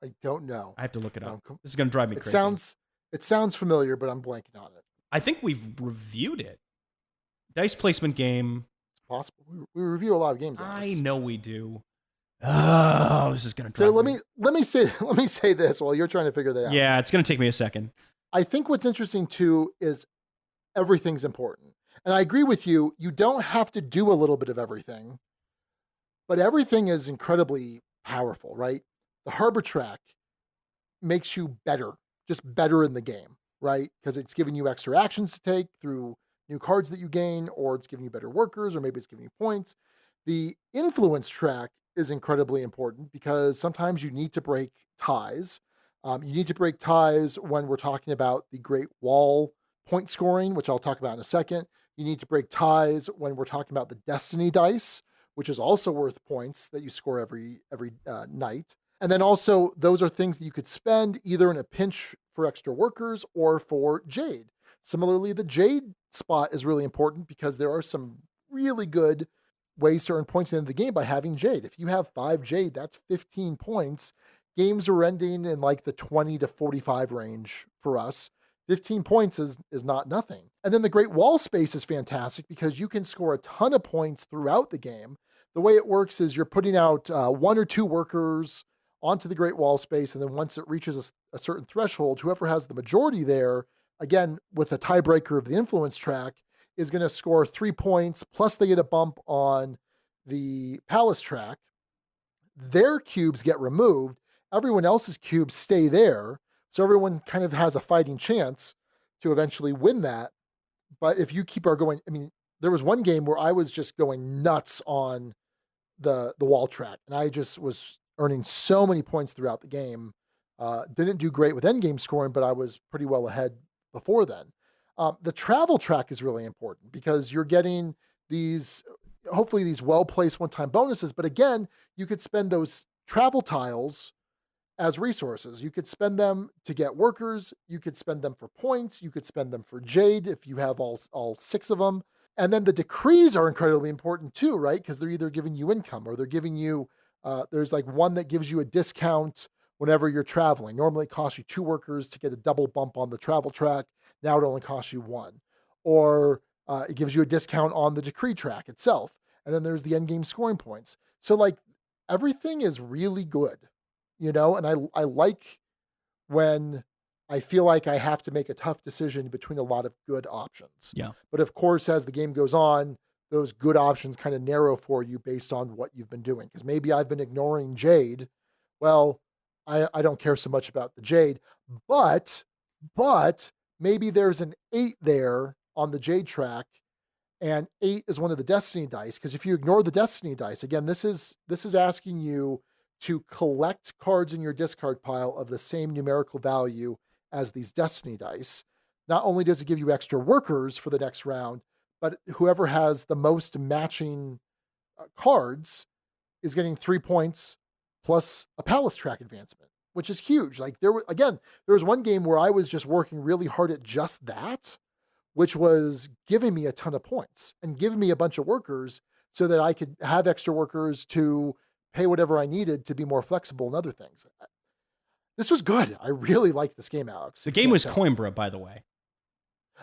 I don't know. I have to look it up. This is going to drive me crazy. It sounds familiar, but I'm blanking on it. I think we've reviewed it. Dice placement game. It's possible. We review a lot of games. I know we do. Oh, this is going to drive me. So let me say this while you're trying to figure that out. Yeah, it's going to take me a second. I think what's interesting too is everything's important. And I agree with you. You don't have to do a little bit of everything, but everything is incredibly powerful, right? The harbor track makes you better, just better in the game, right? Because it's giving you extra actions to take through new cards that you gain, or it's giving you better workers, or maybe it's giving you points. The influence track is incredibly important because sometimes you need to break ties. You need to break ties when we're talking about the Great Wall point scoring, which I'll talk about in a second. You need to break ties when we're talking about the Destiny dice, which is also worth points that you score every night. And then also, those are things that you could spend either in a pinch for extra workers or for Jade. Similarly, the Jade spot is really important because there are some really good ways to earn points at the end of the game by having Jade. If you have 5 Jade, that's 15 points. Games are ending in like the 20 to 45 range for us. 15 points is not nothing. And then the Great Wall space is fantastic because you can score a ton of points throughout the game. The way it works is you're putting out 1 or 2 workers onto the Great Wall space, and then once it reaches a certain threshold, whoever has the majority there, again, with a tiebreaker of the influence track, is going to score 3 points, plus they get a bump on the palace track. Their cubes get removed. Everyone else's cubes stay there. So everyone kind of has a fighting chance to eventually win that. But if you keep going, I mean, there was one game where I was just going nuts on the wall track, and I just was earning so many points throughout the game. Didn't do great with endgame scoring, but I was pretty well ahead before then. The travel track is really important because you're getting hopefully these well-placed one-time bonuses. But again, you could spend those travel tiles as resources. You could spend them to get workers. You could spend them for points. You could spend them for Jade if you have all 6 of them. And then the decrees are incredibly important too, right? Because they're either giving you income or they're giving you, there's like one that gives you a discount whenever you're traveling. Normally it costs you 2 workers to get a double bump on the travel track. Now it only costs you 1. Or it gives you a discount on the decree track itself. And then there's the endgame scoring points. So like everything is really good, and I like when I feel like I have to make a tough decision between a lot of good options. Yeah. But of course, as the game goes on, those good options kind of narrow for you based on what you've been doing. Because maybe I've been ignoring Jade. Well, I don't care so much about the Jade, but maybe there's an 8 there on the Jade track, and 8 is one of the Destiny dice. Because if you ignore the Destiny dice, again, this is asking you to collect cards in your discard pile of the same numerical value as these Destiny dice. Not only does it give you extra workers for the next round, but whoever has the most matching cards is getting 3 points plus a palace track advancement. which is huge. Like there was one game where I was just working really hard at just that, which was giving me a ton of points and giving me a bunch of workers so that I could have extra workers to pay whatever I needed to be more flexible and other things. This was good. I really liked this game, Alex. The game was Coimbra, by the way.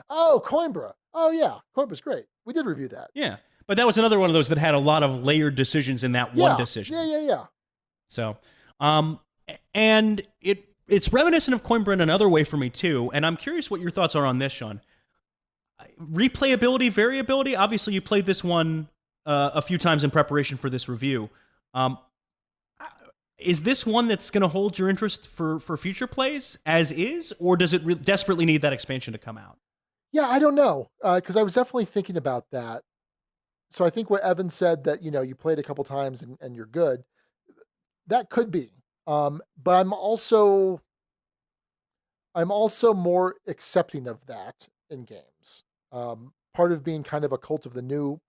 Oh, Coimbra. Oh, yeah. Coimbra's great. We did review that. Yeah. But that was another one of those that had a lot of layered decisions in that one decision. Yeah. So, and it's reminiscent of Coimbra in another way for me, too. And I'm curious what your thoughts are on this, Sean. Replayability, variability. Obviously, you played this one a few times in preparation for this review. Is this one that's going to hold your interest for future plays as is, or does it desperately need that expansion to come out? Yeah, I don't know, because I was definitely thinking about that. So I think what Evan said that, you played a couple times and you're good, that could be. But I'm also more accepting of that in games. Part of being kind of a cult of the new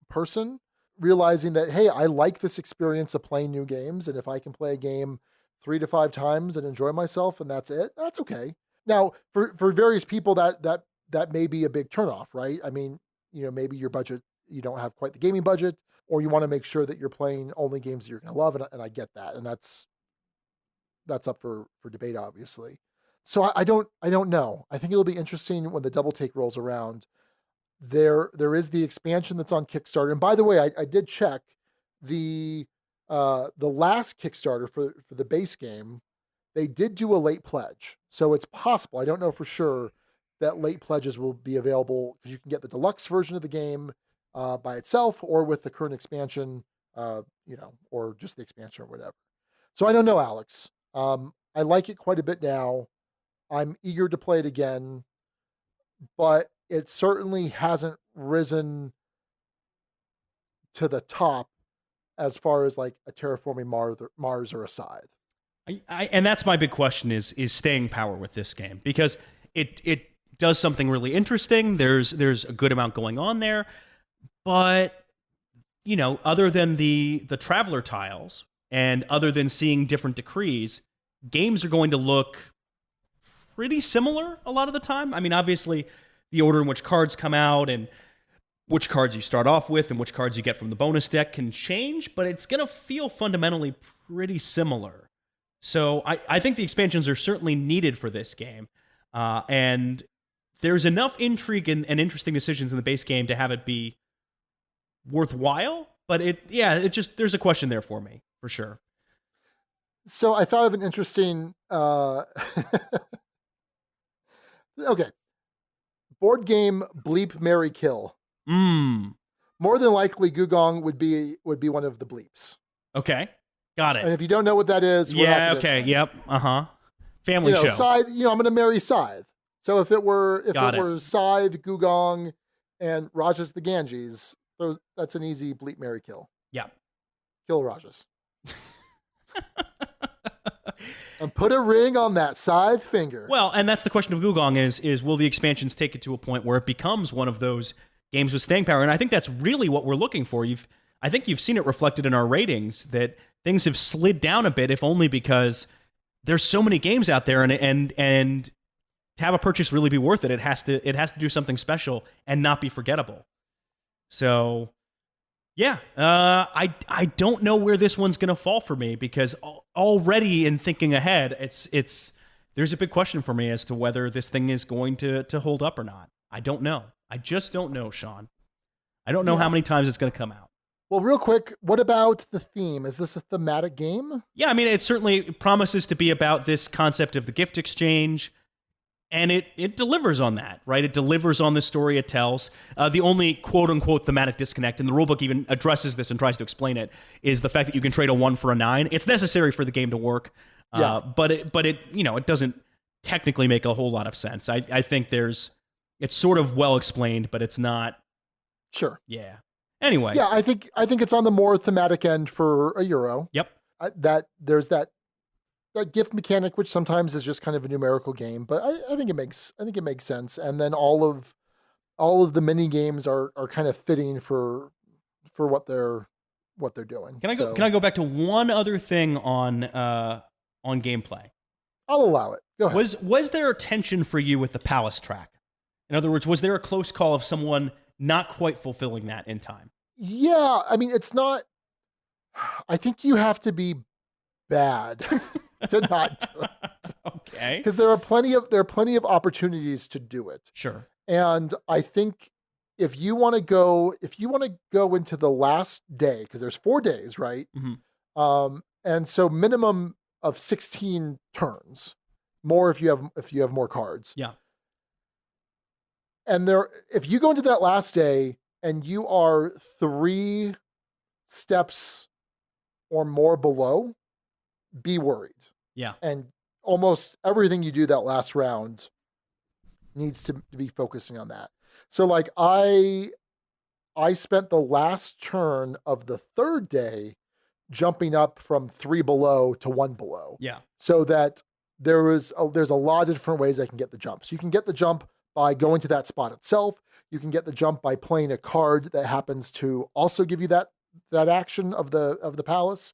person, realizing that, hey, I like this experience of playing new games. And if I can play a game 3 to 5 times and enjoy myself and that's it, that's okay. Now, for various people, that may be a big turnoff, right? I mean, maybe your budget, you don't have quite the gaming budget, or you want to make sure that you're playing only games that you're going to love. And I get that. And that's up for debate, obviously. So I don't know. I think it'll be interesting when the double take rolls around. There is the expansion that's on Kickstarter. And by the way, I did check the last Kickstarter for the base game. They did do a late pledge. So it's possible, I don't know for sure, that late pledges will be available because you can get the deluxe version of the game by itself or with the current expansion, or just the expansion or whatever. So I don't know, Alex. I like it quite a bit now. I'm eager to play it again, but it certainly hasn't risen to the top as far as like a terraforming Mars or a Scythe. And that's my big question is staying power with this game, because it does something really interesting. There's a good amount going on there, but other than the traveler tiles and other than seeing different decrees, games are going to look pretty similar a lot of the time. I mean, obviously, the order in which cards come out and which cards you start off with and which cards you get from the bonus deck can change, but it's going to feel fundamentally pretty similar. So I think the expansions are certainly needed for this game. And there's enough intrigue and interesting decisions in the base game to have it be worthwhile. But there's a question there for me, for sure. So I thought of an interesting... Okay. Board game Bleep, Marry, Kill. More than likely, Gugong would be one of the bleeps. Okay, got it. And if you don't know what that is, yep, family show. Scythe. I'm going to marry Scythe. So if it were Scythe, Gugong, and Rajas the Ganges, that's an easy Bleep, Marry, Kill. Yeah, kill Rajas. And put a ring on that Scythe finger. Well, and that's the question of Gugong is will the expansions take it to a point where it becomes one of those games with staying power? And I think that's really what we're looking for. I think you've seen it reflected in our ratings that things have slid down a bit, if only because there's so many games out there, and to have a purchase really be worth it, it has to do something special and not be forgettable. So yeah, I don't know where this one's going to fall for me, because already in thinking ahead, there's a big question for me as to whether this thing is going to hold up or not. I don't know. I just don't know, Sean. I don't know how many times it's going to come out. Well, real quick, what about the theme? Is this a thematic game? Yeah, I mean, it certainly promises to be about this concept of the gift exchange, and it delivers on that, right? It delivers on the story it tells. The only quote-unquote thematic disconnect, and the rulebook even addresses this and tries to explain it, is the fact that you can trade a 1 for a 9. It's necessary for the game to work, but it doesn't technically make a whole lot of sense. I think it's sort of well explained, but it's not. Sure. Yeah. Anyway. Yeah, I think it's on the more thematic end for a Euro. Yep. That there's that gift mechanic, which sometimes is just kind of a numerical game, but I think it makes sense. And then all of the mini games are kind of fitting for what they're doing. Can I go back to one other thing on gameplay? I'll allow it. Go ahead. Was there a tension for you with the palace track? In other words, was there a close call of someone not quite fulfilling that in time? Yeah, I mean, it's not. I think you have to be bad to not do it. Okay. Because there are plenty of opportunities to do it. Sure. And I think if you want to go into the last day, because there's 4 days, right? Mm-hmm. And so minimum of 16 turns, more if you have more cards. Yeah. And if you go into that last day and you are 3 steps or more below, be worried. Yeah. And almost everything you do that last round needs to be focusing on that. So like I spent the last turn of the 3rd day jumping up from 3 below to 1 below. Yeah. So that there's a lot of different ways I can get the jump. So you can get the jump by going to that spot itself. You can get the jump by playing a card that happens to also give you that action of the palace.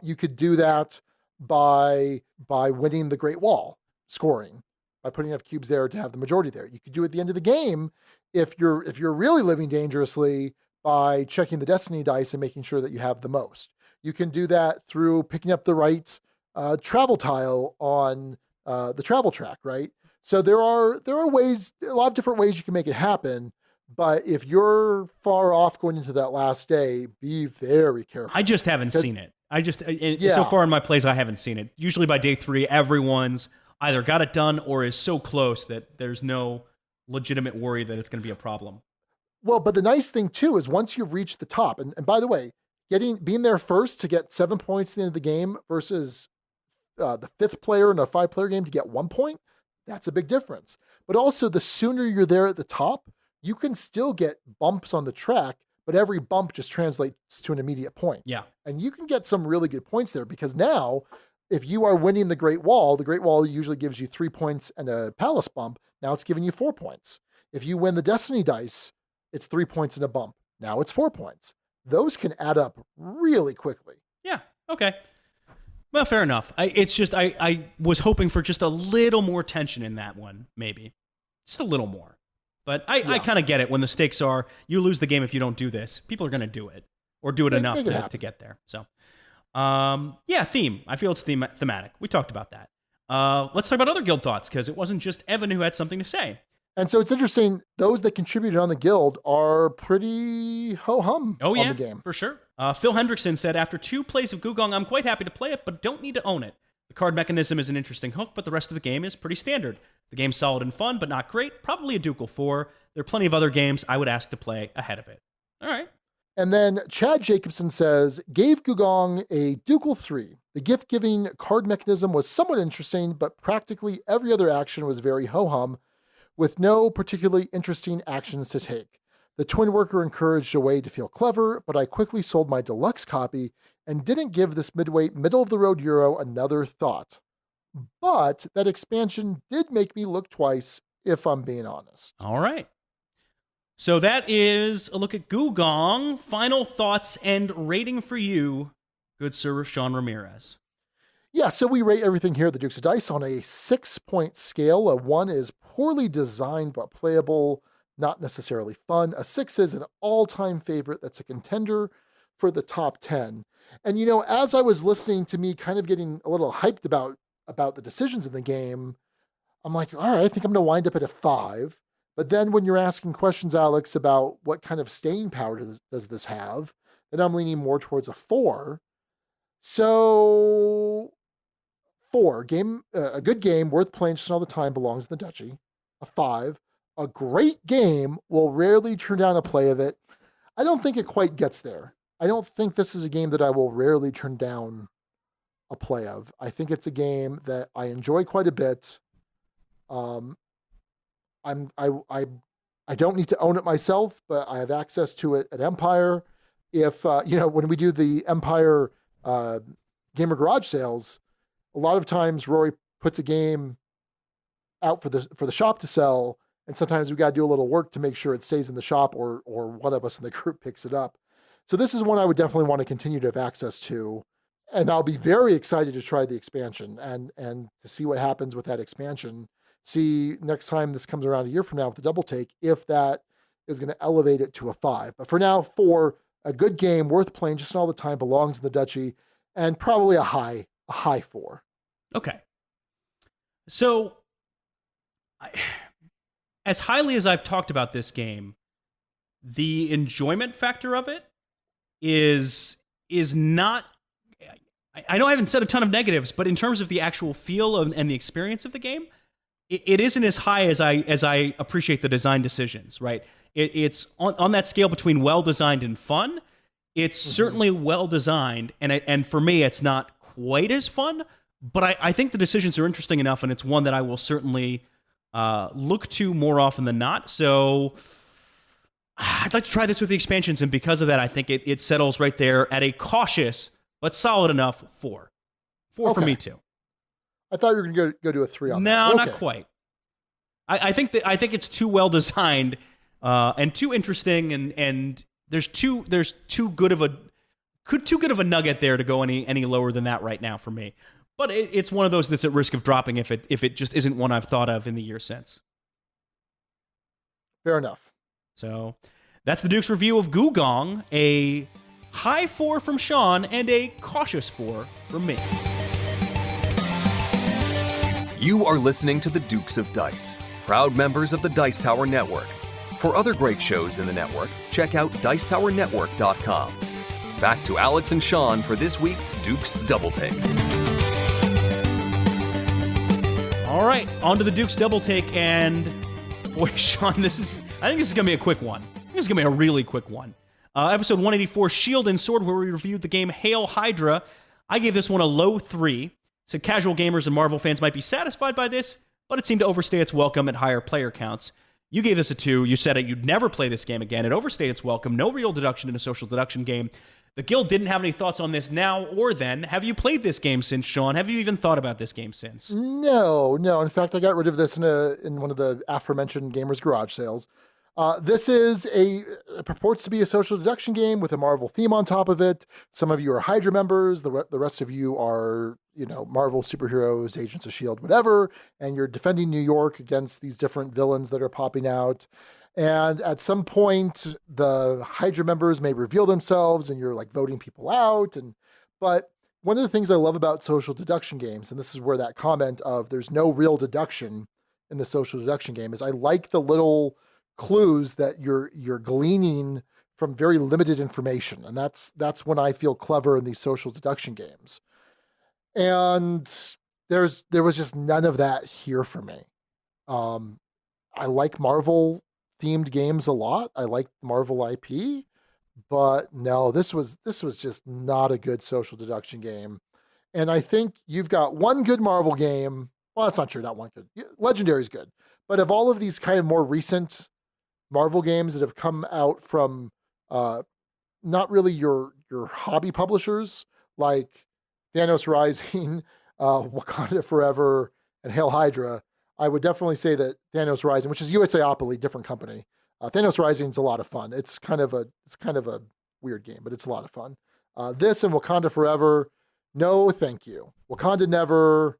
You could do that by winning the Great Wall, scoring, by putting enough cubes there to have the majority there. You could do it at the end of the game if you're really living dangerously by checking the destiny dice and making sure that you have the most. You can do that through picking up the right travel tile on the travel track, right? So there are ways, a lot of different ways you can make it happen. But if you're far off going into that last day, be very careful. I just haven't seen it. So far in my plays, I haven't seen it. Usually by day 3, everyone's either got it done or is so close that there's no legitimate worry that it's going to be a problem. Well, but the nice thing too is once you've reached the top, and by the way, being there first to get 7 points at the end of the game versus the 5th player in a 5-player game to get 1 point, that's a big difference. But also, the sooner you're there at the top, you can still get bumps on the track, but every bump just translates to an immediate point. Yeah. And you can get some really good points there because now, if you are winning the Great Wall usually gives you 3 points and a palace bump. Now it's giving you 4 points. If you win the destiny dice, it's 3 points and a bump. Now it's 4 points. Those can add up really quickly. Yeah. Okay. Well, fair enough. I was hoping for just a little more tension in that one, maybe. Just a little more. But I kind of get it when the stakes are, you lose the game if you don't do this. People are going to do it. Or do it enough to get there. So, theme. I feel it's thematic. We talked about that. Let's talk about other guild thoughts, because it wasn't just Evan who had something to say. And so it's interesting, those that contributed on the guild are pretty ho-hum on the game. For sure. Phil Hendrickson said, after 2 plays of Gugong, I'm quite happy to play it, but don't need to own it. The card mechanism is an interesting hook, but the rest of the game is pretty standard. The game's solid and fun, but not great. Probably a Ducal 4. There are plenty of other games I would ask to play ahead of it. All right. And then Chad Jacobson says, gave Gugong a Ducal 3. The gift-giving card mechanism was somewhat interesting, but practically every other action was very ho-hum, with no particularly interesting actions to take. The Twin Worker encouraged a way to feel clever, but I quickly sold my deluxe copy and didn't give this midweight, middle-of-the-road Euro another thought. But that expansion did make me look twice, if I'm being honest. All right. So that is a look at Gugong. Final thoughts and rating for you, good Sir Sean Ramirez. Yeah, so we rate everything here at the Dukes of Dice on a 6-point scale. A 1 is poorly designed but playable, not necessarily fun. A 6 is an all-time favorite that's a contender for the top 10. And, you know, as I was listening to me kind of getting a little hyped about the decisions in the game, I'm like, all right, I think I'm going to wind up at a 5. But then when you're asking questions, Alex, about what kind of staying power does this have, then I'm leaning more towards a 4. So 4, a good game worth playing just all the time belongs in the Duchy. A 5, a great game will rarely turn down a play of it. I don't think it quite gets there. I don't think this is a game that I will rarely turn down a play of. I think it's a game that I enjoy quite a bit. I don't need to own it myself, but I have access to it at Empire. If when we do the Empire Gamer Garage sales, a lot of times Rory puts a game out for the shop to sell, and sometimes we got to do a little work to make sure it stays in the shop, or one of us in the group picks it up. So this is one I would definitely want to continue to have access to. and I'll be very excited to try the expansion and to see what happens with that expansion. See next time this comes around a year from now with the double take, if that is going to elevate it to a 5. But for now, 4, a good game worth playing just all the time, belongs in the duchy, and probably a high 4. Okay. So, as highly as I've talked about this game, the enjoyment factor of it is not. I know I haven't said a ton of negatives, but in terms of the actual feel and the experience of the game, it isn't as high as I appreciate the design decisions. Right? It's on that scale between well designed and fun. It's certainly well designed, and for me, it's not quite as fun. But I think the decisions are interesting enough, and it's one that I will certainly look to more often than not. So I'd like to try this with the expansions, and because of that, I think it settles right there at a cautious but solid enough 4. 4 for me too. I thought you were going to go to a 3 on that. No, not quite. I think it's too well designed and too interesting, and there's too good of a nugget there to go any lower than that right now for me. But it's one of those that's at risk of dropping if it just isn't one I've thought of in the year since. Fair enough. So that's the Duke's review of Gugong, a high 4 from Sean and a cautious 4 from me. You are listening to the Dukes of Dice, proud members of the Dice Tower Network. For other great shows in the network, check out dicetowernetwork.com. Back to Alex and Sean for this week's Dukes Double Take. All right, on to the Duke's Double Take, and boy, Sean, I think this is going to be a quick one. This is going to be a really quick one. Episode 184, Shield and Sword, where we reviewed the game Hail Hydra. I gave this one a low 3. Said casual gamers and Marvel fans might be satisfied by this, but it seemed to overstay its welcome at higher player counts. You gave this a 2. You said you'd never play this game again. It overstayed its welcome. No real deduction in a social deduction game. The Guild didn't have any thoughts on this now or then. Have you played this game since, Sean? Have you even thought about this game since? No. In fact, I got rid of this in one of the aforementioned Gamers Garage sales. This is purports to be a social deduction game with a Marvel theme on top of it. Some of you are Hydra members. The rest of you are, Marvel superheroes, Agents of S.H.I.E.L.D., whatever. And you're defending New York against these different villains that are popping out. And at some point, the Hydra members may reveal themselves and you're like voting people out. But one of the things I love about social deduction games, and this is where that comment of there's no real deduction in the social deduction game, is I like the little clues that you're gleaning from very limited information. And that's when I feel clever in these social deduction games. And there was just none of that here for me. I like Marvel themed games a lot. I like Marvel IP, but no, this was just not a good social deduction game. And I think you've got one good Marvel game. Well, that's not true. Not one good. Legendary is good. But of all of these kind of more recent Marvel games that have come out from not really your hobby publishers like Thanos Rising, Wakanda Forever, and Hail Hydra, I would definitely say that Thanos Rising, which is USAopoly, different company. Thanos Rising is a lot of fun. It's kind of a weird game, but it's a lot of fun. This and Wakanda Forever, no, thank you. Wakanda never,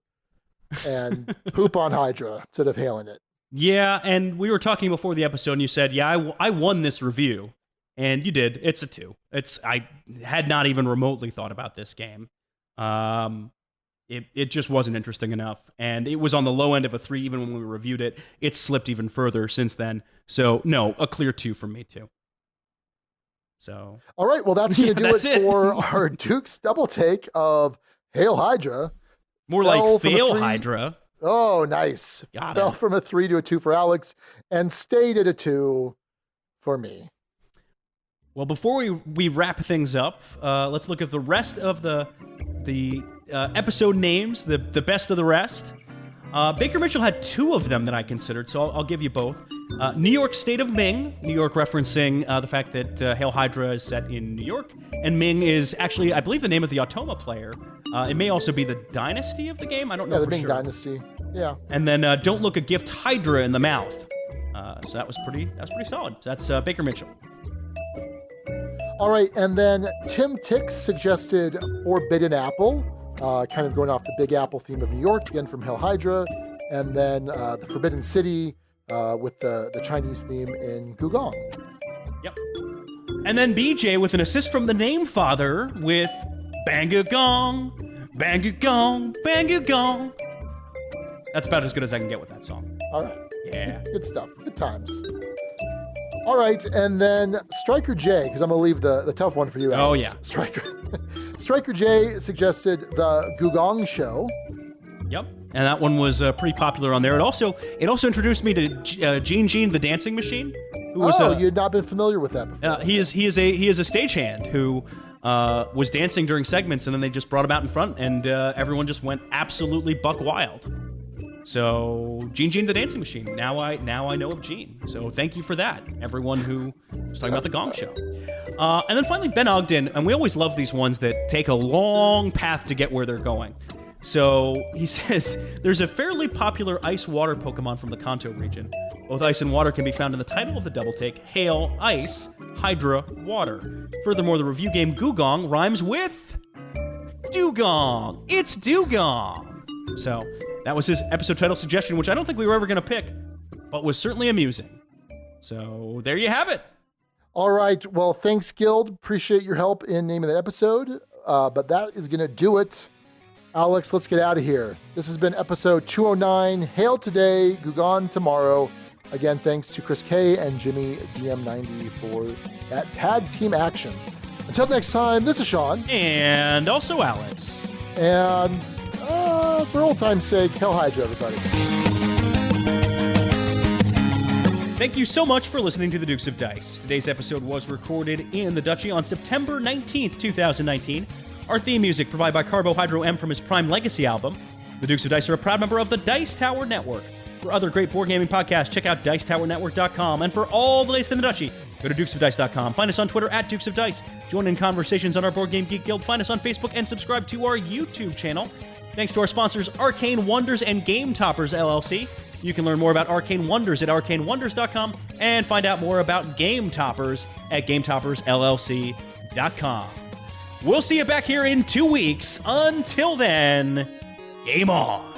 and poop on Hydra instead of hailing it. Yeah, and we were talking before the episode, and you said, "Yeah, I won this review," and you did. It's a 2. I had not even remotely thought about this game. It just wasn't interesting enough, and it was on the low end of a 3 even when we reviewed it. It's slipped even further since then. So no, a clear 2 from me too. So all right, well that's gonna do it for our Duke's double take of Hail Hydra. More like Fail Hydra. Oh, nice. Fell from a 3 to a 2 for Alex, and stayed at a 2 for me. Well, before we wrap things up, let's look at the rest of the episode names, the best of the rest. Baker Mitchell had 2 of them that I considered, so I'll give you both. New York State of Ming, New York referencing the fact that Hail Hydra is set in New York, and Ming is actually, I believe, the name of the Automa player. It may also be the dynasty of the game. I don't know for sure. Yeah, the Ming dynasty. Yeah. And then Don't Look a Gift Hydra in the Mouth. So that was pretty solid. So that's Baker Mitchell. All right, and then Tim Tix suggested Forbidden Apple, kind of going off the Big Apple theme of New York, again from Hail Hydra, and then the Forbidden City with the Chinese theme in Gugong. Yep. And then BJ with an assist from the Name Father with Bang-a-gong, Bang-a-gong, Bang-a-gong. That's about as good as I can get with that song. All right. Yeah. Good stuff. Good times. All right, and then Striker J, because I'm going to leave the tough one for you, Alex. Oh, yeah. Striker J suggested the Gugong Show. Yep. And that one was pretty popular on there. It also introduced me to Gene the Dancing Machine. Who was, you had not been familiar with that before. He is a stagehand who was dancing during segments, and then they just brought him out in front, and everyone just went absolutely buck wild. So Gene the Dancing Machine. Now I know of Gene. So thank you for that, everyone who was talking about the Gong Show. And then finally Ben Ogden, and we always love these ones that take a long path to get where they're going. So he says, there's a fairly popular ice-water Pokemon from the Kanto region. Both ice and water can be found in the title of the double take, Hail, Ice, Hydra, Water. Furthermore, the review game Gugong rhymes with Dugong. It's Dugong. So that was his episode title suggestion, which I don't think we were ever going to pick, but was certainly amusing. So there you have it. All right. Well, thanks, Guild. Appreciate your help in naming that episode. But that is going to do it. Alex, let's get out of here. This has been episode 209. Hail today, Gugong tomorrow. Again, thanks to Chris K and Jimmy DM90 for that tag team action. Until next time, this is Sean. And also Alex. And for old time's sake, Hail Hydra, everybody. Thank you so much for listening to the Dukes of Dice. Today's episode was recorded in the Duchy on September 19th, 2019. Our theme music provided by Carbohydro M from his Prime Legacy album. The Dukes of Dice are a proud member of the Dice Tower Network. For other great board gaming podcasts, check out DicetowerNetwork.com. And for all the latest in the Duchy, go to DukesOfDice.com. Find us on Twitter at Dukes of Dice. Join in conversations on our Board Game Geek Guild. Find us on Facebook and subscribe to our YouTube channel. Thanks to our sponsors, Arcane Wonders and Game Toppers, LLC. You can learn more about Arcane Wonders at ArcaneWonders.com and find out more about Game Toppers at GameToppersLLC.com. We'll see you back here in 2 weeks. Until then, game on.